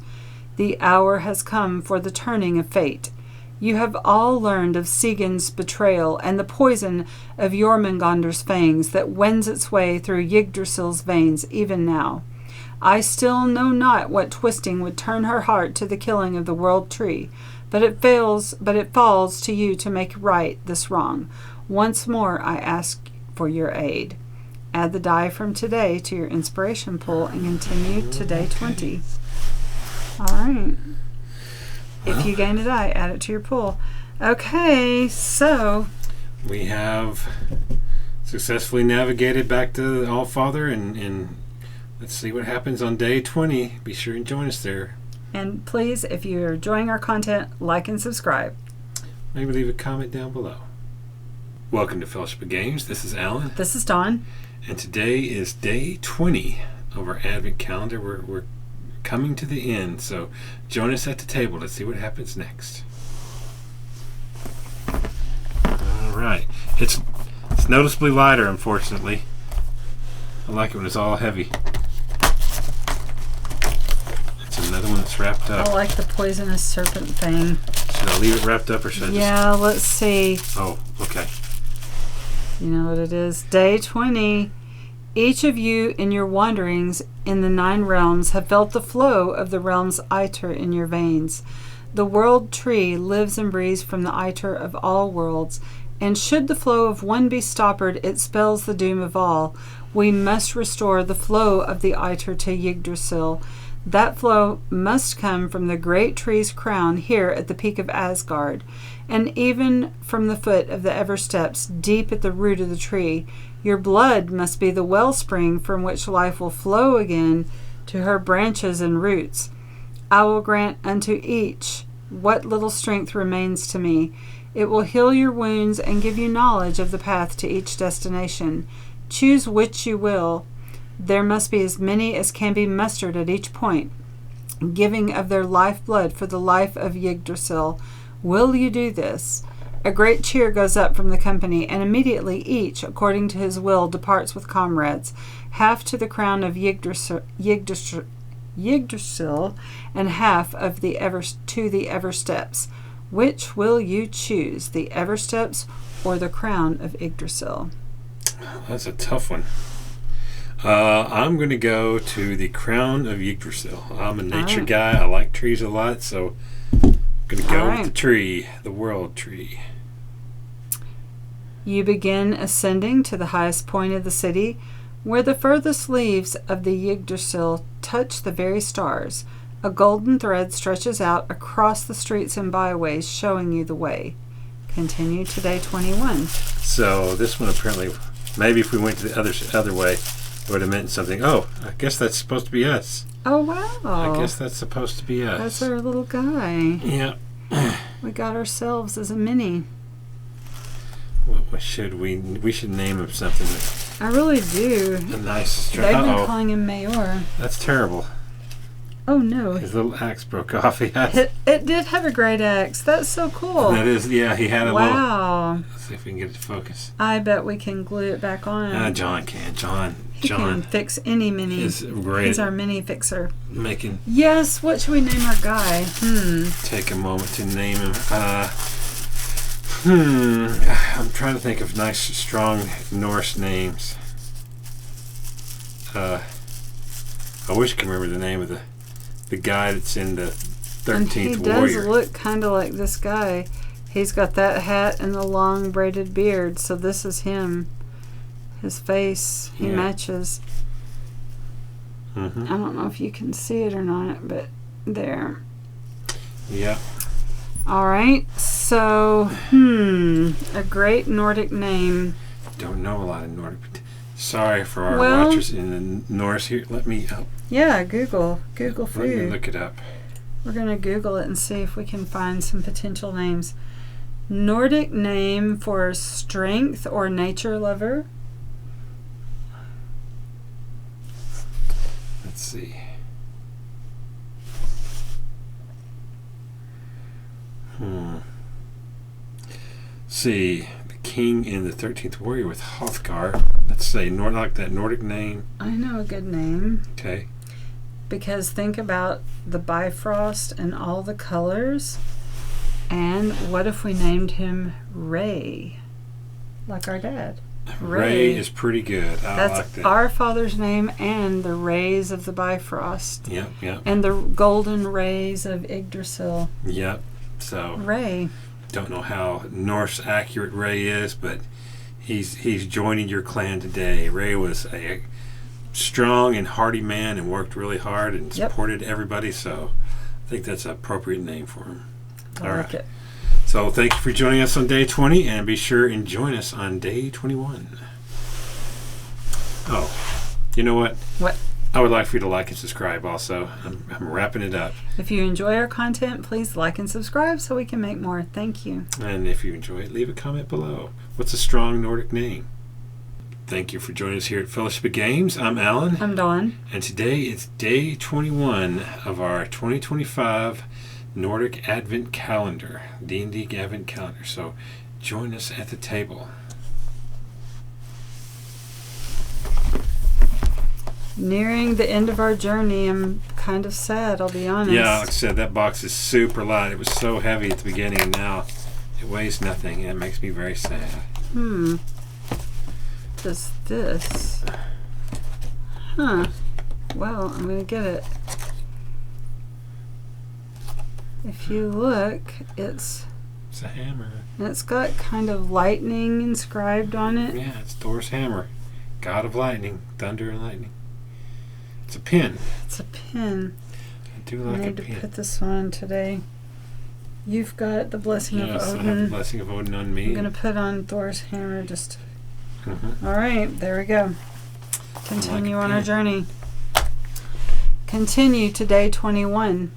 The hour has come for the turning of fate. You have all learned of Sigin's betrayal and the poison of Jormungandr's fangs that wends its way through Yggdrasil's veins even now. I still know not what twisting would turn her heart to the killing of the world tree, but it falls to you to make right this wrong. Once more I ask for your aid. Add the die from today to your inspiration pool and continue to day 20. All right. If you gain a die, add it to your pool. Okay, so
we have successfully navigated back to the Allfather, and let's see what happens on day 20. Be sure and join us there.
And please, if you're enjoying our content, like and subscribe.
Maybe leave a comment down below. Welcome to Fellowship of Games. This is Alan.
This is Dawn.
And today is day 20 of our Advent calendar. We're coming to the end, so join us at the table. Let's see what happens next. All right. It's noticeably lighter, unfortunately. I like it when it's all heavy. It's another one that's wrapped up.
I like the poisonous serpent thing.
Should I leave it wrapped up or should I
Yeah, let's see.
Oh, okay.
You know what it is. Day 20. Each of you in your wanderings in the 9 realms have felt the flow of the realm's Aether in your veins. The world tree lives and breathes from the Aether of all worlds, and should the flow of one be stoppered, it spells the doom of all. We must restore the flow of the Aether to Yggdrasil. That flow must come from the great tree's crown here at the peak of Asgard, and even from the foot of the Eversteps deep at the root of the tree. Your blood must be the wellspring from which life will flow again to her branches and roots. I will grant unto each what little strength remains to me. It will heal your wounds and give you knowledge of the path to each destination. Choose which you will. There must be as many as can be mustered at each point, giving of their lifeblood for the life of Yggdrasil. Will you do this? A great cheer goes up from the company, and immediately each, according to his will, departs with comrades, half to the crown of Yggdrasil and half of the to the Eversteps. Which will you choose, the Eversteps or the crown of Yggdrasil?
That's a tough one. I'm going to go to the crown of Yggdrasil. I'm a nature guy. I like trees a lot, so I'm going to go with the tree, the world tree.
You begin ascending to the highest point of the city, where the furthest leaves of the Yggdrasil touch the very stars. A golden thread stretches out across the streets and byways, showing you the way. Continue to day 21.
So this one apparently, maybe if we went to the other way, it would have meant something. Oh, I guess that's supposed to be us.
Oh, wow.
I guess that's supposed to be us.
That's our little guy.
Yeah.
We got ourselves as a mini.
What should we should name him something.
I really do.
A nice.
They've been calling him Mayor.
That's terrible.
Oh no!
His little axe broke off.
It did have a great axe. That's so cool.
That is, yeah. He had a little.
Wow.
Let's see if we can get it to focus.
I bet we can glue it back on.
John can.
He can fix any mini.
Is great.
He's our mini fixer.
Making.
Yes. What should we name our guy?
Take a moment to name him. I'm trying to think of nice, strong Norse names. I wish I could remember the name of the guy that's in the 13th
and he
Warrior.
Does look kind of like this guy. He's got that hat and the long braided beard, so this is him. His face, he matches.
Mm-hmm.
I don't know if you can see it or not, but there.
Yeah.
All right, so, a great Nordic name.
Don't know a lot of Nordic. Sorry for our watchers in the Norse here. Let me help.
Yeah, Google food.
Let me look it up.
We're going to Google it and see if we can find some potential names. Nordic name for strength or nature lover.
Let's see. See, the king and the 13th warrior with Hrothgar. Let's say like that Nordic name.
I know a good name.
Okay.
Because think about the Bifrost and all the colors. And what if we named him Ray? Like our dad.
Ray is pretty good. I like that.
Our father's name and the rays of the Bifrost.
Yep.
And the golden rays of Yggdrasil.
Yep. So
Ray.
Don't know how Norse accurate Ray is, but he's joining your clan today. Ray was a strong and hardy man and worked really hard and supported everybody, so I think that's an appropriate name for him.
I like it.
So thank you for joining us on day 20, and be sure and join us on day 21. Oh, you know what?
What?
I would like for you to like and subscribe also. I'm wrapping it up.
If you enjoy our content, please like and subscribe so we can make more. Thank you.
And if you enjoy it, leave a comment below. What's a strong Nordic name? Thank you for joining us here at Fellowship of Games. I'm Alan.
I'm Dawn.
And today it's day 21 of our 2025 Nordic Advent Calendar, D&D Advent Calendar. So join us at the table.
Nearing the end of our journey, I'm kind of sad, I'll be honest.
Yeah, like I said, that box is super light. It was so heavy at the beginning, and now it weighs nothing, and it makes me very sad.
Does this? Huh. Well, I'm going to get it. If you look, it's
a hammer.
And it's got kind of lightning inscribed on it.
Yeah, it's Thor's hammer. God of lightning, thunder and lightning. It's a pin.
It's a pin.
I do like a pin.
I need to put this on today. You've got the blessing of Odin.
Yes, I have the blessing of Odin on me.
I'm going to put on Thor's hammer just... All right, there we go. Continue on our journey. Continue to day 21.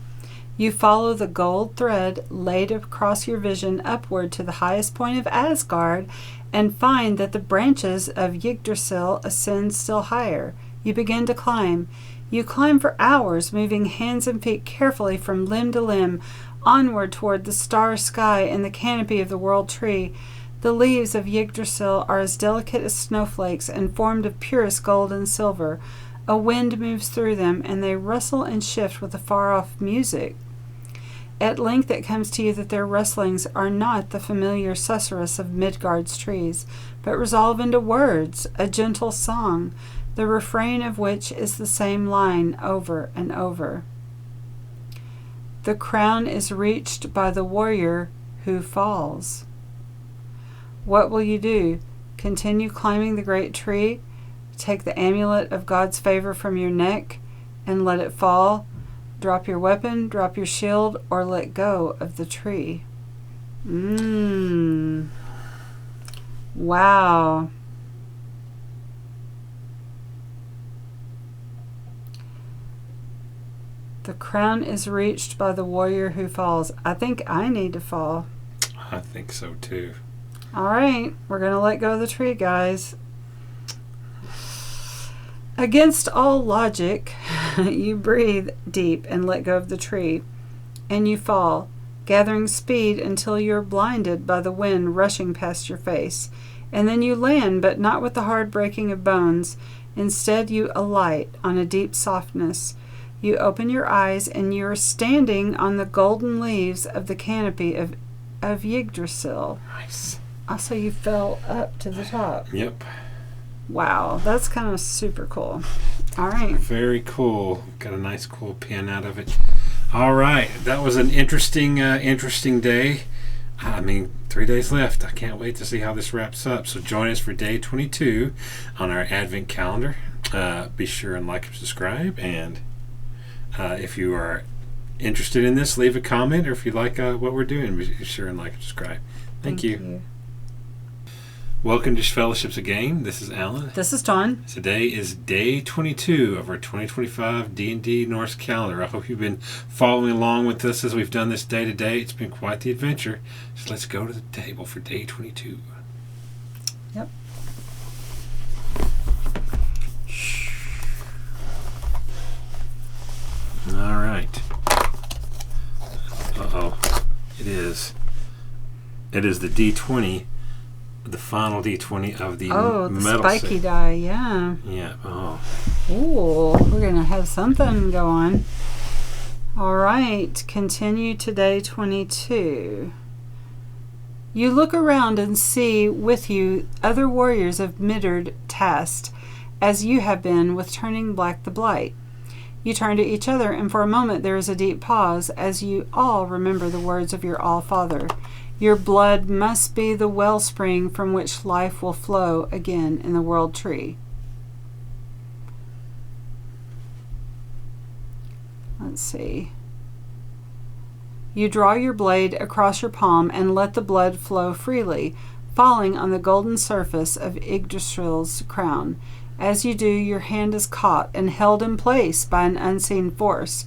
You follow the gold thread laid across your vision upward to the highest point of Asgard and find that the branches of Yggdrasil ascend still higher. You begin to climb. You climb for hours, moving hands and feet carefully from limb to limb, onward toward the star sky and the canopy of the world tree. The leaves of Yggdrasil are as delicate as snowflakes and formed of purest gold and silver. A wind moves through them, and they rustle and shift with a far-off music. At length it comes to you that their rustlings are not the familiar susurrus of Midgard's trees, but resolve into words, a gentle song, the refrain of which is the same line over and over. The crown is reached by the warrior who falls. What will you do? Continue climbing the great tree, take the amulet of God's favor from your neck, and let it fall? Drop your weapon, drop your shield, or let go of the tree. Wow. The crown is reached by the warrior who falls. I think I need to fall.
I think so too.
All right, we're going to let go of the tree, guys. Against all logic, you breathe deep and let go of the tree, and you fall, gathering speed until you're blinded by the wind rushing past your face. And then you land, but not with the hard breaking of bones. Instead, you alight on a deep softness. You open your eyes, and you're standing on the golden leaves of the canopy of Yggdrasil.
Nice.
Also, you fell up to the top.
Yep.
Wow, that's kind of super cool. All right.
Very cool. Got a nice cool pin out of it. All right. That was an interesting day. 3 days left. I can't wait to see how this wraps up. So join us for day 22 on our Advent calendar. Be sure and like and subscribe. And if you are interested in this, leave a comment. Or if you like what we're doing, be sure and like and subscribe. Thank you. Welcome to Fellowships of Game. This is Alan.
This is Dawn.
Today is day 22 of our 2025 D&D Norse calendar. I hope you've been following along with us as we've done this day to day. It's been quite the adventure. So let's go to the table for day 22.
Yep.
All right. Uh-oh. It is the D20 the final D20 of the
Oh, the
metal
spiky
set.
die, yeah.
Yeah. Oh.
Ooh, we're going to have something go on. All right, continue to day 22. You look around and see with you other warriors of Middard tasked, as you have been with turning black the blight. You turn to each other, and for a moment there is a deep pause as you all remember the words of your All-Father. Your blood must be the wellspring from which life will flow again in the world tree. Let's see. You draw your blade across your palm and let the blood flow freely, falling on the golden surface of Yggdrasil's crown. As you do, your hand is caught and held in place by an unseen force.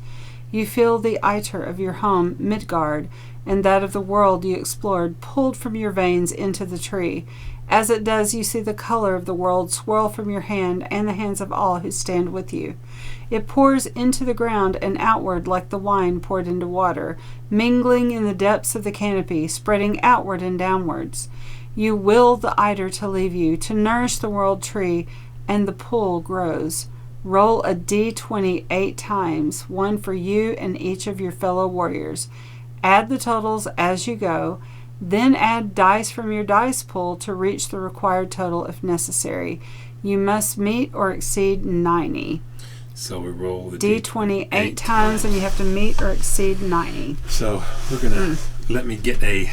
You feel the iter of your home, Midgard, and that of the world you explored pulled from your veins into the tree. As it does, you see the color of the world swirl from your hand and the hands of all who stand with you. It pours into the ground and outward like the wine poured into water, mingling in the depths of the canopy, spreading outward and downwards. You will the iter to leave you, to nourish the world tree, and the pool grows. Roll a d20 8 times, one for you and each of your fellow warriors. Add the totals as you go, then add dice from your dice pool to reach the required total if necessary. You must meet or exceed 90.
So we roll the
d20 8 times, and you have to meet or exceed 90.
So we're going to let me get a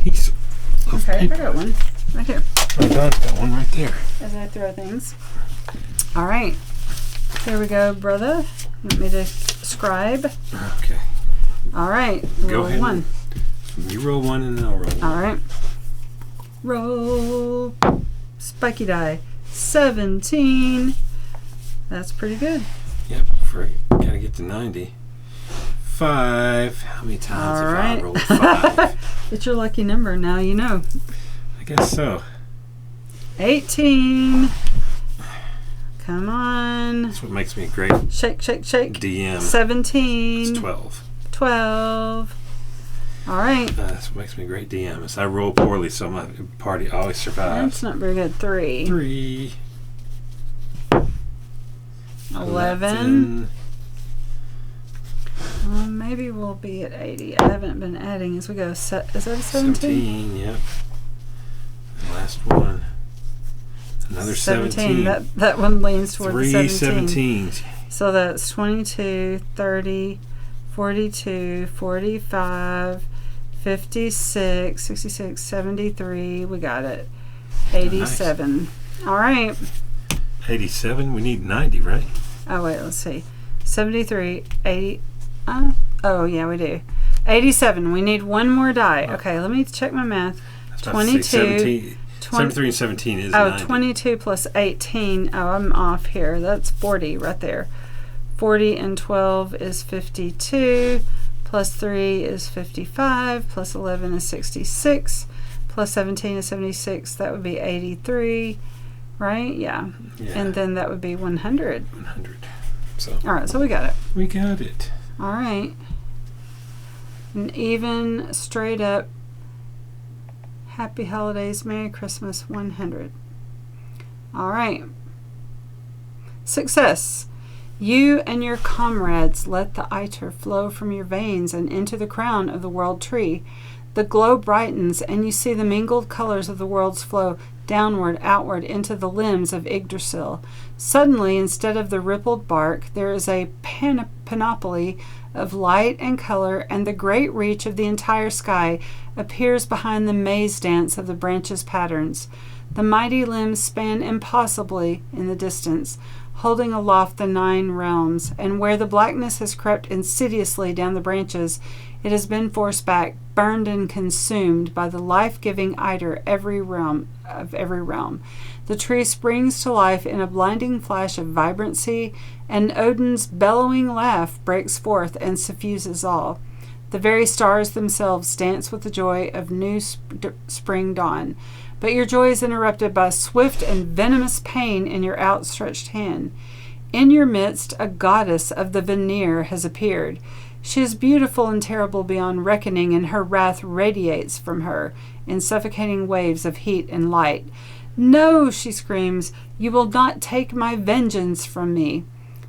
piece of paper.
I got one right here.
Oh, Don's got one right there.
As I throw things. All right. Here we go, brother. You want me to scribe?
Okay.
All right.
Go
roll
ahead.
One.
You roll one and then I'll roll one.
All right. Roll. Spiky die. 17. That's pretty good.
Yep. Gotta get to 90. 5. How many times
All
have
right.
I rolled 5?
It's your lucky number. Now you know.
I guess so.
18. Come on.
That's what makes me a great
Shake, shake, shake.
DM.
17.
It's 12.
12. All right.
That's what makes me a great DM. Is I roll poorly, so my party always survives.
That's not very good. 3.
3.
11. Maybe we'll be at 80. I haven't been adding as we go. Is that a 17?
17, yep. And last one. Another 17.
That one leans toward
Three
the 17.
17s.
So that's 22, 30, 42, 45, 56, 66, 73. We got it. 87. Nice. All right.
87. We need 90, right?
Oh, wait. Let's see. 73, 80. Oh, yeah, we do. 87. We need one more die. Okay, let me check my math. 22.
73 and 17 is 90.
22 plus 18. Oh, I'm off here. That's 40 right there. 40 and 12 is 52. Plus 3 is 55. Plus 11 is 66. Plus 17 is 76. That would be 83. Right? Yeah. And then that would be 100.
100. So.
All right, so we got it.
We got it.
All right. And even straight up Happy Holidays, Merry Christmas 100. All right. Success. You and your comrades let the iter flow from your veins and into the crown of the world tree. The glow brightens, and you see the mingled colors of the world's flow downward, outward, into the limbs of Yggdrasil. Suddenly, instead of the rippled bark, there is a panoply of light and color, and the great reach of the entire sky appears behind the maze dance of the branches' patterns. The mighty limbs span impossibly in the distance, holding aloft the 9 realms, and where the blackness has crept insidiously down the branches, it has been forced back, burned and consumed by the life-giving iter of every realm. The tree springs to life in a blinding flash of vibrancy, and Odin's bellowing laugh breaks forth and suffuses all. The very stars themselves dance with the joy of new spring dawn. But your joy is interrupted by swift and venomous pain in your outstretched hand. In your midst, a goddess of the Vanir has appeared. She is beautiful and terrible beyond reckoning, and her wrath radiates from her in suffocating waves of heat and light. No, she screams, you will not take my vengeance from me.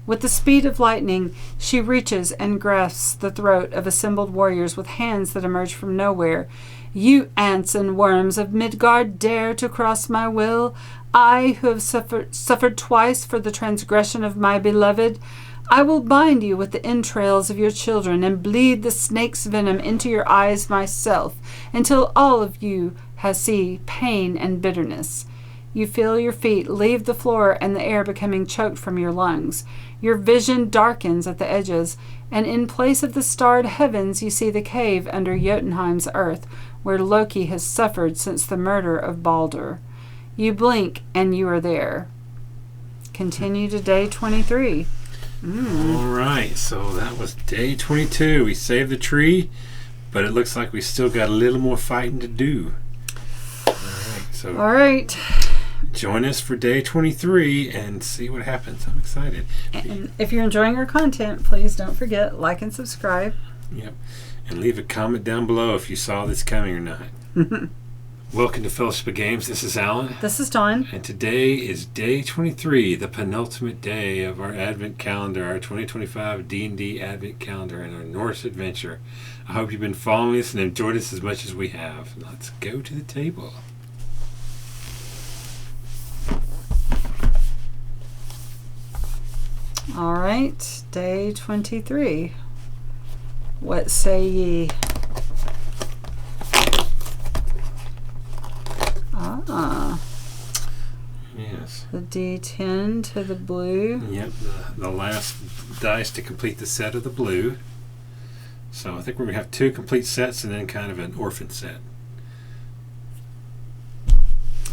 With the speed of lightning, she reaches and grasps the throat of assembled warriors with hands that emerge from nowhere. You ants and worms of Midgard dare to cross my will? I, who have suffered twice for the transgression of my beloved? I will bind you with the entrails of your children and bleed the snake's venom into your eyes myself, until all of you see pain and bitterness. You feel your feet leave the floor and the air becoming choked from your lungs. Your vision darkens at the edges, and in place of the starred heavens you see the cave under Jotunheim's earth, where Loki has suffered since the murder of Baldur. You blink and you are there. Continue to day 23.
All right, so that was day 22. We saved the tree, but it looks like we still got a little more fighting to do.
All right.
Join us for day 23 and see what happens. I'm excited.
And if you're enjoying our content, please don't forget, like and subscribe.
Yep. And leave a comment down below if you saw this coming or not. Welcome to Fellowship of Games. This is Alan.
This is Dawn.
And today is day 23, the penultimate day of our Advent calendar, our 2025 D&D Advent calendar and our Norse adventure. I hope you've been following us and enjoyed us as much as we have. Let's go to the table.
All right, day 23. What say ye?
Yes.
The D10 to the blue.
Yep, the last dice to complete the set of the blue. So I think we're going to have 2 complete sets and then kind of an orphan set.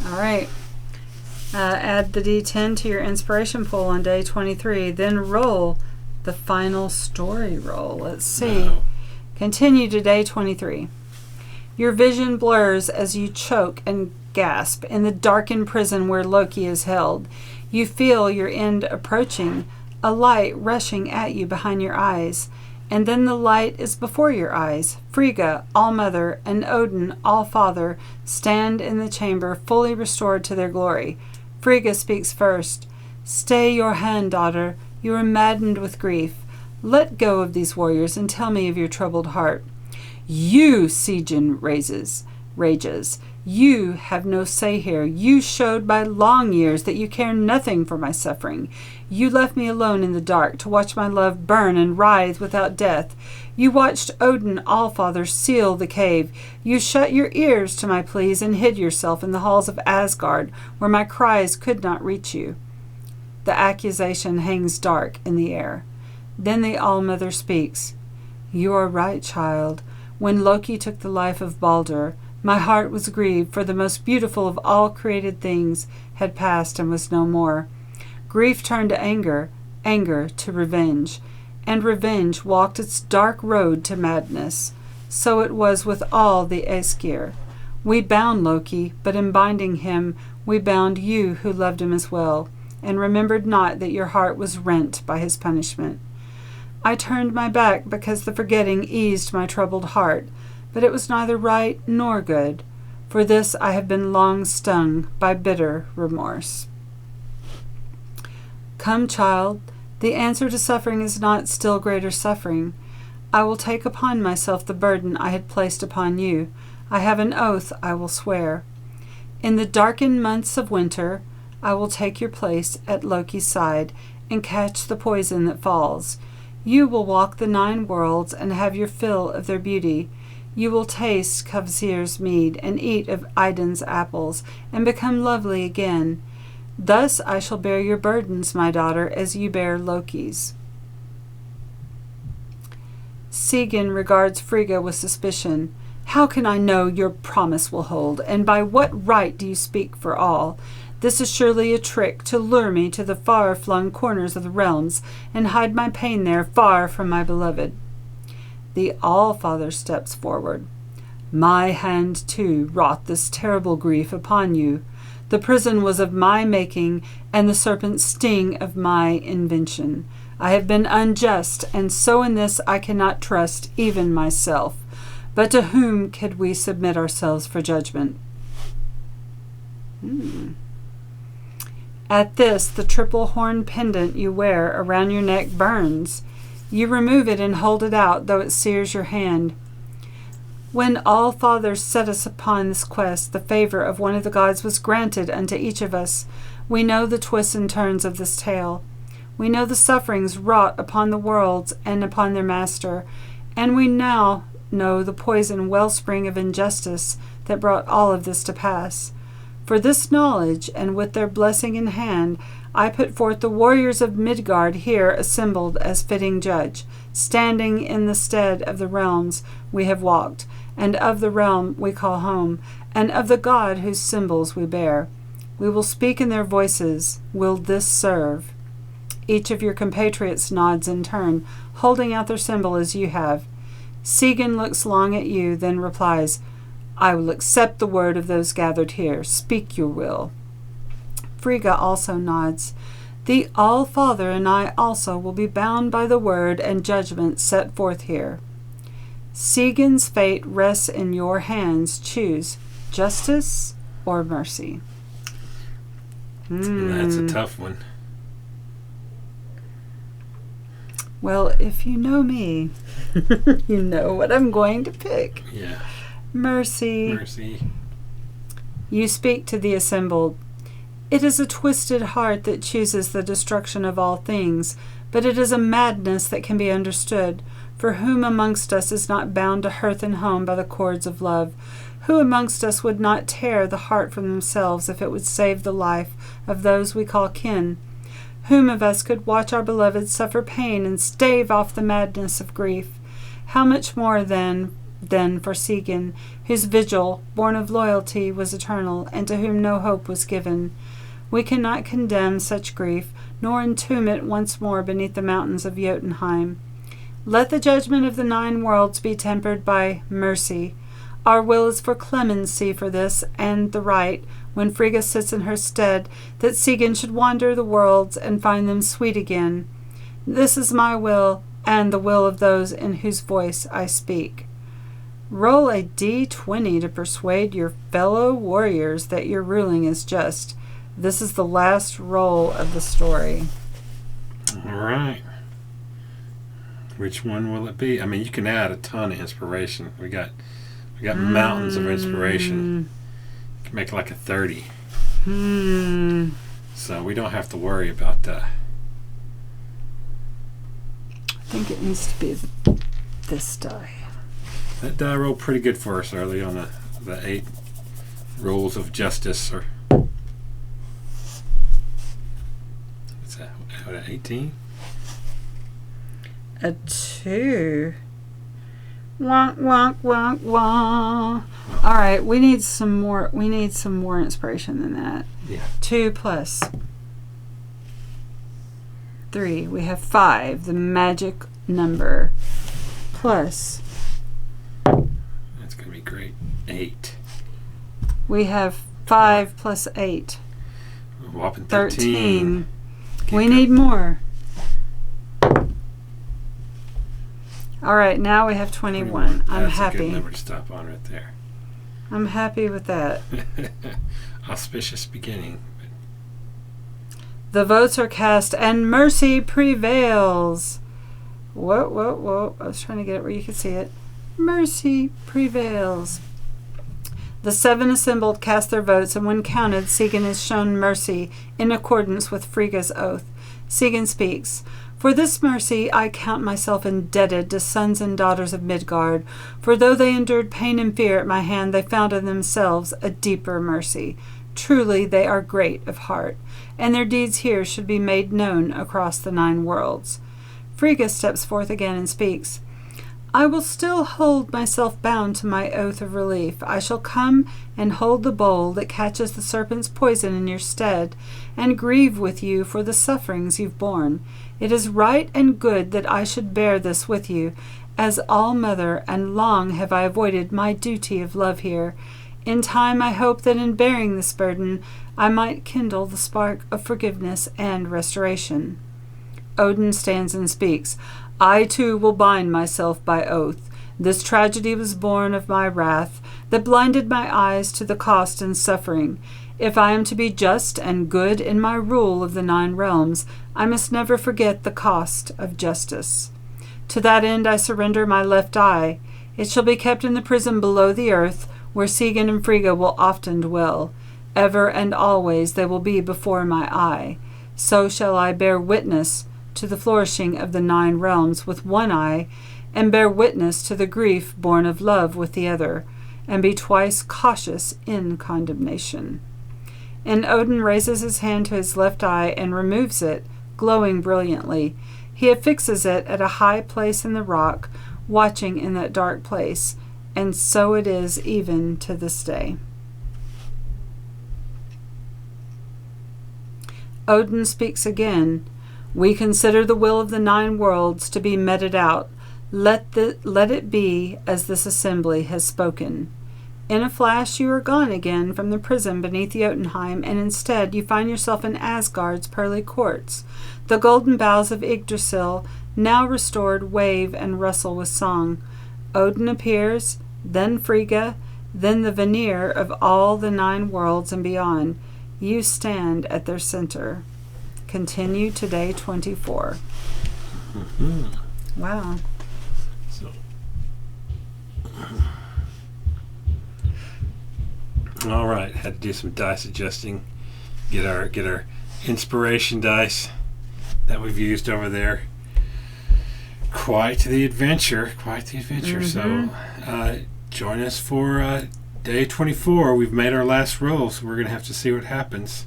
All right. Add the D10 to your inspiration pool on day 23. Then roll the final story roll. Let's see.
No.
Continue to day 23. Your vision blurs as you choke and gasp in the darkened prison where Loki is held. You feel your end approaching, a light rushing at you behind your eyes. And then the light is before your eyes. Frigga, All-Mother, and Odin, All-Father, stand in the chamber fully restored to their glory. Frigga speaks first. Stay your hand, daughter. You are maddened with grief. Let go of these warriors and tell me of your troubled heart. You, Sigyn rages. You have no say here. You showed by long years that you care nothing for my suffering. You left me alone in the dark to watch my love burn and writhe without death. You watched Odin Allfather seal the cave. You shut your ears to my pleas and hid yourself in the halls of Asgard, where my cries could not reach you. The accusation hangs dark in the air. Then the All-Mother speaks. You are right, child. When Loki took the life of Baldur, my heart was grieved, for the most beautiful of all created things had passed and was no more. Grief turned to anger, anger to revenge, and revenge walked its dark road to madness. So it was with all the Aesir. We bound Loki, but in binding him, we bound you who loved him as well, and remembered not that your heart was rent by his punishment. I turned my back because the forgetting eased my troubled heart, but it was neither right nor good. For this I have been long stung by bitter remorse. Come, child, the answer to suffering is not still greater suffering. I will take upon myself the burden I had placed upon you. I have an oath I will swear. In the darkened months of winter, I will take your place at Loki's side and catch the poison that falls. You will walk the 9 worlds and have your fill of their beauty. You will taste Kvasir's mead and eat of Idun's apples and become lovely again. Thus I shall bear your burdens, my daughter, as you bear Loki's. Sigyn regards Frigga with suspicion. How can I know your promise will hold, and by what right do you speak for all? This is surely a trick to lure me to the far-flung corners of the realms and hide my pain there far from my beloved. The All-Father steps forward. My hand, too, wrought this terrible grief upon you. The prison was of my making, and the serpent's sting of my invention. I have been unjust, and so in this I cannot trust even myself. But to whom could we submit ourselves for judgment? At this, the triple horn pendant you wear around your neck burns. You remove it and hold it out, though it sears your hand. When all fathers set us upon this quest, the favor of one of the gods was granted unto each of us. We know the twists and turns of this tale. We know the sufferings wrought upon the worlds and upon their master, and we now know the poison wellspring of injustice that brought all of this to pass. For this knowledge, and with their blessing in hand, I put forth the warriors of Midgard here assembled as fitting judge, standing in the stead of the realms we have walked, and of the realm we call home, and of the God whose symbols we bear. We will speak in their voices. Will this serve? Each of your compatriots nods in turn, holding out their symbol as you have. Sigyn looks long at you, then replies, I will accept the word of those gathered here. Speak your will. Frigga also nods. The All-Father and I also will be bound by the word and judgment set forth here. Sigyn's fate rests in your hands. Choose justice or mercy.
That's a tough one.
Well, if you know me, you know what I'm going to pick.
Yeah.
Mercy.
Mercy.
You speak to the assembled. It is a twisted heart that chooses the destruction of all things, but it is a madness that can be understood. For whom amongst us is not bound to hearth and home by the cords of love? Who amongst us would not tear the heart from themselves if it would save the life of those we call kin? Whom of us could watch our beloved suffer pain and stave off the madness of grief? How much more then for Sigyn, whose vigil, born of loyalty, was eternal, and to whom no hope was given. We cannot condemn such grief, nor entomb it once more beneath the mountains of Jotunheim. Let the judgment of the 9 worlds be tempered by mercy. Our will is for clemency for this, and the right, when Frigga sits in her stead, that Sigyn should wander the worlds and find them sweet again. This is my will, and the will of those in whose voice I speak. Roll a d20 to persuade your fellow warriors that your ruling is just. This is the last roll of the story.
All right. Which one will it be? I mean, you can add a ton of inspiration. We got mountains of inspiration. You can make like a 30. So we don't have to worry about that.
I think it needs to be this die.
That die rolled pretty good for us early on the 8 rules of justice. Or what's that? What, 18?
A 2. Wonk, wonk, wonk, wonk. All right, we need some more. We need some more inspiration than that.
Yeah.
2 plus 3. We have 5, the magic number. Plus.
That's gonna be great. 8.
We have 5 plus 8.
A whopping 13.
We need more. All right, now we have 21. I'm
That's
happy.
a good number to stop on right there.
I'm happy with that.
Auspicious beginning.
The votes are cast and mercy prevails. Whoa. I was trying to get it where you could see it. Mercy prevails. The 7 assembled cast their votes, and when counted, Sigyn is shown mercy in accordance with Frigga's oath. Sigyn speaks. For this mercy I count myself indebted to sons and daughters of Midgard, for though they endured pain and fear at my hand, they found in themselves a deeper mercy. Truly they are great of heart, and their deeds here should be made known across the 9 worlds. Frigga steps forth again and speaks. I will still hold myself bound to my oath of relief. I shall come and hold the bowl that catches the serpent's poison in your stead, and grieve with you for the sufferings you've borne. It is right and good that I should bear this with you, as all mother, and long have I avoided my duty of love here. In time, I hope that in bearing this burden, I might kindle the spark of forgiveness and restoration. Odin stands and speaks. I too will bind myself by oath. This tragedy was born of my wrath, that blinded my eyes to the cost and suffering. If I am to be just and good in my rule of the 9 realms, I must never forget the cost of justice. To that end I surrender my left eye. It shall be kept in the prison below the earth, where Sigyn and Frigga will often dwell. Ever and always they will be before my eye. So shall I bear witness to the flourishing of the 9 realms with one eye, and bear witness to the grief born of love with the other, and be twice cautious in condemnation. And Odin raises his hand to his left eye and removes it, glowing brilliantly. He affixes it at a high place in the rock, watching in that dark place, and so it is even to this day. Odin speaks again. We consider the will of the 9 worlds to be meted out. Let it be as this assembly has spoken. In a flash you are gone again from the prison beneath Jotunheim, and instead you find yourself in Asgard's pearly courts. The golden boughs of Yggdrasil, now restored, wave and rustle with song. Odin appears, then Frigga, then the Vanir of all the 9 worlds and beyond. You stand at their center. Continue to day 24.
Mm-hmm.
Wow.
So, all right, had to do some dice adjusting. Get our inspiration dice that we've used over there. Quite the adventure.
Mm-hmm.
So, join us for day 24. We've made our last roll, so we're gonna have to see what happens.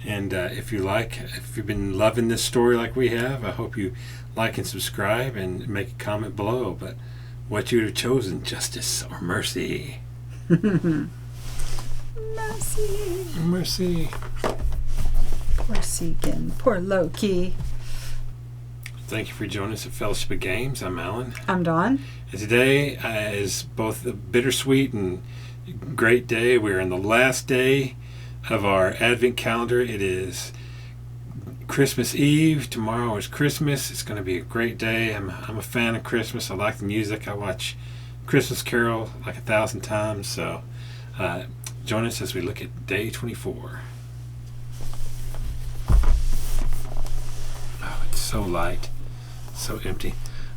And if you've been loving this story like we have, I hope you like and subscribe and make a comment below. But what you'd have chosen, justice or mercy?
Mercy.
Mercy.
Poor Sigyn. Poor Loki.
Thank you for joining us at Fellowship of Games. I'm Alan.
I'm Dawn.
And today is both a bittersweet and great day. We're in the last day of our Advent calendar. It is Christmas Eve. Tomorrow is Christmas. It's going to be a great day. I'm a fan of Christmas. I like the music. I watch Christmas Carol like 1,000 times. So join us as we look at day 24. Oh, it's so light, so empty.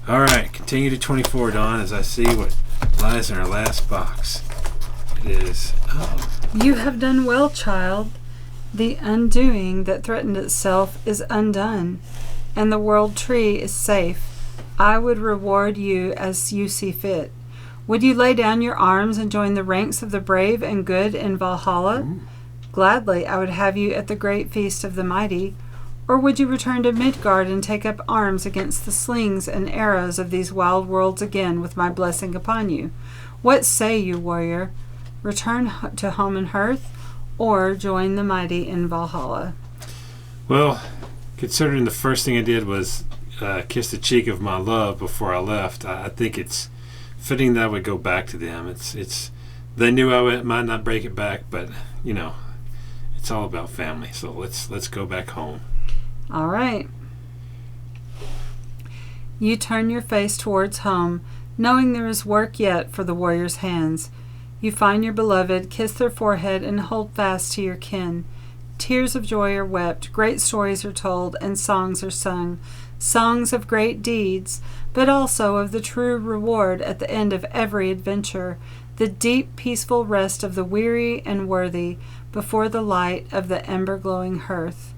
All right, continue to 24, Dawn, as I see what lies in our last box. It is,
You have done well, child. The undoing that threatened itself is undone, and the world tree is safe. I would reward you as you see fit. Would you lay down your arms and join the ranks of the brave and good in Valhalla? Gladly I would have you at the great feast of the mighty. Or would you return to Midgard and take up arms against the slings and arrows of these wild worlds again with my blessing upon you? What say you, warrior? Return to home and hearth, or join the mighty in Valhalla?
Well, considering the first thing I did was kiss the cheek of my love before I left, I think it's fitting that I would go back to them. It's they knew I might not break it back, but it's all about family. So let's go back home.
All right. You turn your face towards home, knowing there is work yet for the warrior's hands. You find your beloved, kiss their forehead, and hold fast to your kin. Tears of joy are wept, great stories are told, and songs are sung. Songs of great deeds, but also of the true reward at the end of every adventure, the deep, peaceful rest of the weary and worthy before the light of the ember-glowing hearth.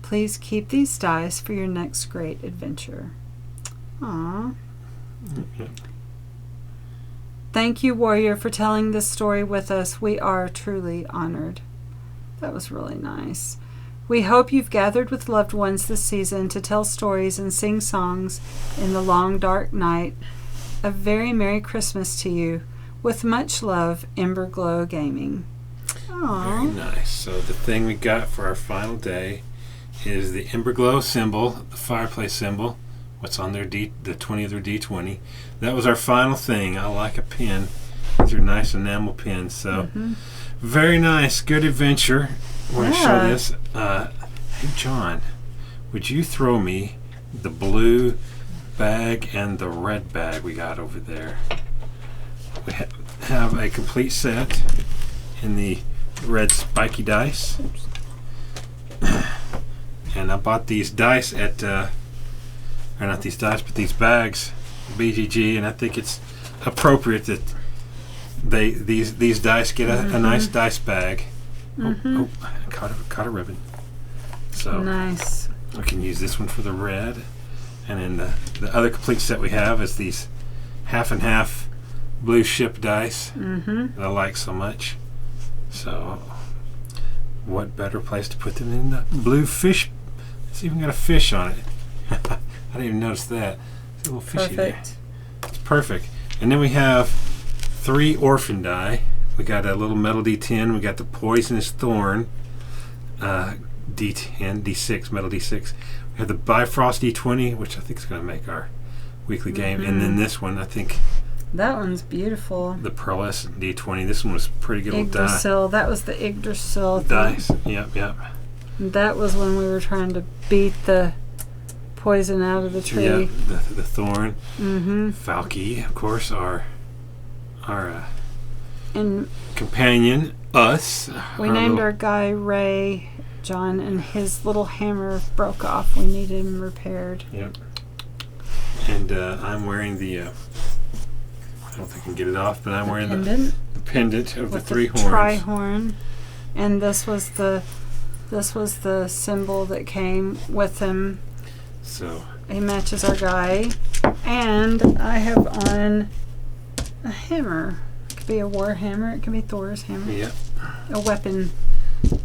Please keep these dice for your next great adventure. Aww.
Okay.
Thank you, warrior, for telling this story with us. We are truly honored. That was really nice. We hope you've gathered with loved ones this season to tell stories and sing songs in the long, dark night. A very Merry Christmas to you. With much love, Emberglow Gaming. Aww.
Very nice. So the thing we got for our final day is the Emberglow symbol, the fireplace symbol. What's on their the 20 of their D20. That was our final thing. I like a pin These are nice enamel pins. So very nice, good adventure. I want to show this. Hey John, would you throw me the blue bag and the red bag we got over there? We have a complete set in the red spiky dice. And I bought these dice at, or not these dice, but these bags, BGG, and I think it's appropriate that these dice get a nice dice bag. Oh, I caught a ribbon. So
nice.
we can use this one for the red, and then the other complete set we have is these half and half blue ship dice that I like so much. So what better place to put them in the blue fish? It's even got a fish on it. I didn't even notice that. It's a little fishy there. It's perfect. And then we have 3 orphan die. We got a little metal D10. We got the poisonous thorn D10, D6, metal D6. We have the Bifrost D20, which I think is going to make our weekly game. And then this one, I think.
That one's beautiful.
The Pearlescent D20. This one was pretty good little die.
Yggdrasil. That was the Yggdrasil
dice. Yep.
That was when we were trying to beat the poison out of the tree.
Yeah, the thorn. Falky, of course, our
and
companion, us.
We named our guy Ray. John and his little hammer broke off. We needed him repaired.
Yep. And I'm wearing the. I don't think I can get it off, but I'm wearing the pendant of the 3 horns.
Tri-horn, and this was the symbol that came with him.
So
he matches our guy, and I have on a hammer. It could be a war hammer. It could be Thor's hammer.
Yep.
A weapon.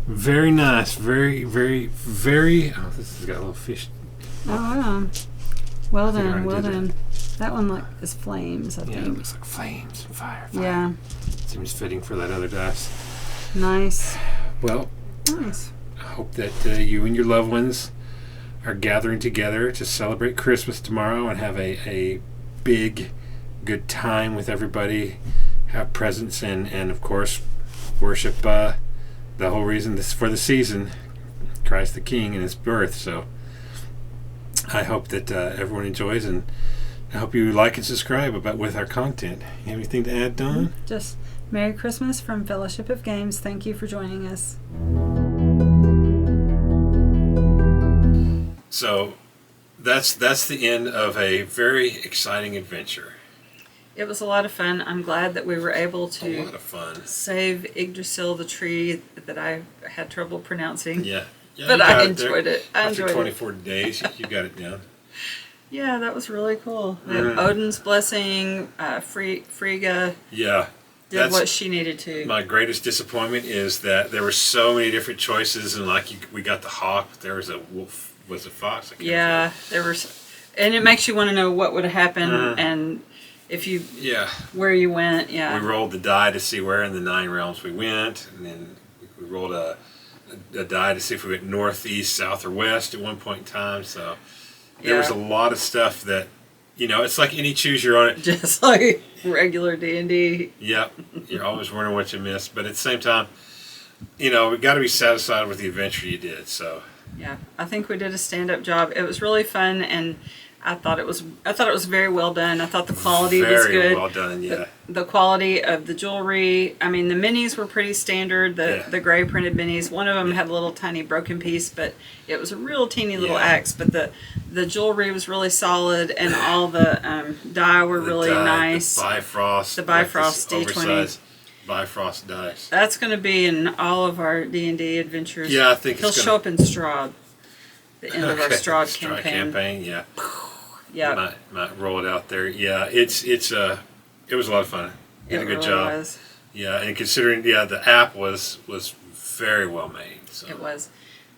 Very nice. Very, very, very. Oh, this has got a little fish.
Oh, yeah. Well done. That one is flames, I think.
Yeah, it looks like flames and fire.
Yeah.
Seems fitting for that other dice.
Nice.
Well,
nice.
I hope that you and your loved ones are gathering together to celebrate Christmas tomorrow and have a big, good time with everybody. Have presents and of course, worship the whole reason this for the season, Christ the King and His birth. So I hope that everyone enjoys, and I hope you like and subscribe with our content. You have anything to add, Dawn?
Just Merry Christmas from Fellowship of Games. Thank you for joining us.
So that's the end of a very exciting adventure.
It was a lot of fun. I'm glad that we were able to
a lot of fun.
Save Yggdrasil, the tree that I had trouble pronouncing.
Yeah
but I enjoyed it.
After 24 days, you got it down.
Yeah, that was really cool. Odin's blessing, Frigga.
Yeah.
Did what she needed to.
My greatest disappointment is that there were so many different choices, and we got the hawk. There was a wolf. Was a fox?
Yeah, there was, and it makes you want to know what would have happened and if you where you went. Yeah,
we rolled the die to see where in the 9 realms we went, and then we rolled a die to see if we went north, east, south, or west at one point in time. So there was a lot of stuff that it's like any choose your own.
Just like regular D&D.
Yep, you're always wondering what you missed, but at the same time, we got to be satisfied with the adventure you did. So.
Yeah, I think we did a stand-up job. It was really fun, and I thought it was very well done. I thought the quality was good.
Very well done, yeah.
The quality of the jewelry. I mean, the minis were pretty standard. The gray printed minis. One of them had a little tiny broken piece, but it was a real teeny little axe. But the jewelry was really solid, and all the die were really nice.
The Bifrost
D20.
Bifrost dice.
That's going to be in all of our D&D adventures.
Yeah, I think
he'll show up in Strahd. The end of our Strahd campaign.
Yeah.
Yeah.
Might roll it out there. Yeah, it was a lot of fun. You did a good job. Was. Yeah, and considering the app was very well made. So.
It was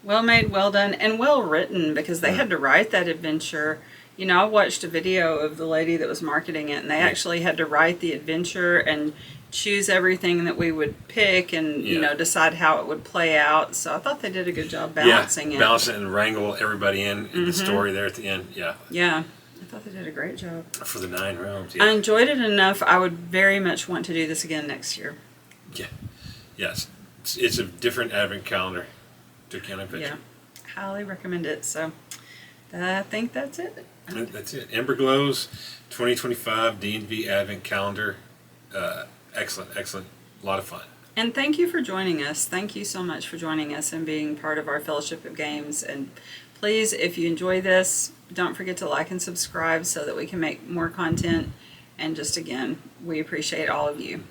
well made, well done, and well written because they had to write that adventure. I watched a video of the lady that was marketing it, and they actually had to write the adventure and choose everything that we would pick and decide how it would play out. So I thought they did a good job balancing it.
Balance it and wrangle everybody in the story there at the end. Yeah.
I thought they did a great job.
For the 9 rounds,
I
yeah.
enjoyed it enough. I would very much want to do this again next year.
Yeah. Yes. It's a different advent calendar to Count Adventure.
Yeah. Highly recommend it. So I think that's it.
That's it. Emberglow's 2025 D&D Advent Calendar. Excellent. A lot of fun.
And thank you for joining us. Thank you so much for joining us and being part of our Fellowship of Games. And please, if you enjoy this, don't forget to like and subscribe so that we can make more content. And just again, we appreciate all of you.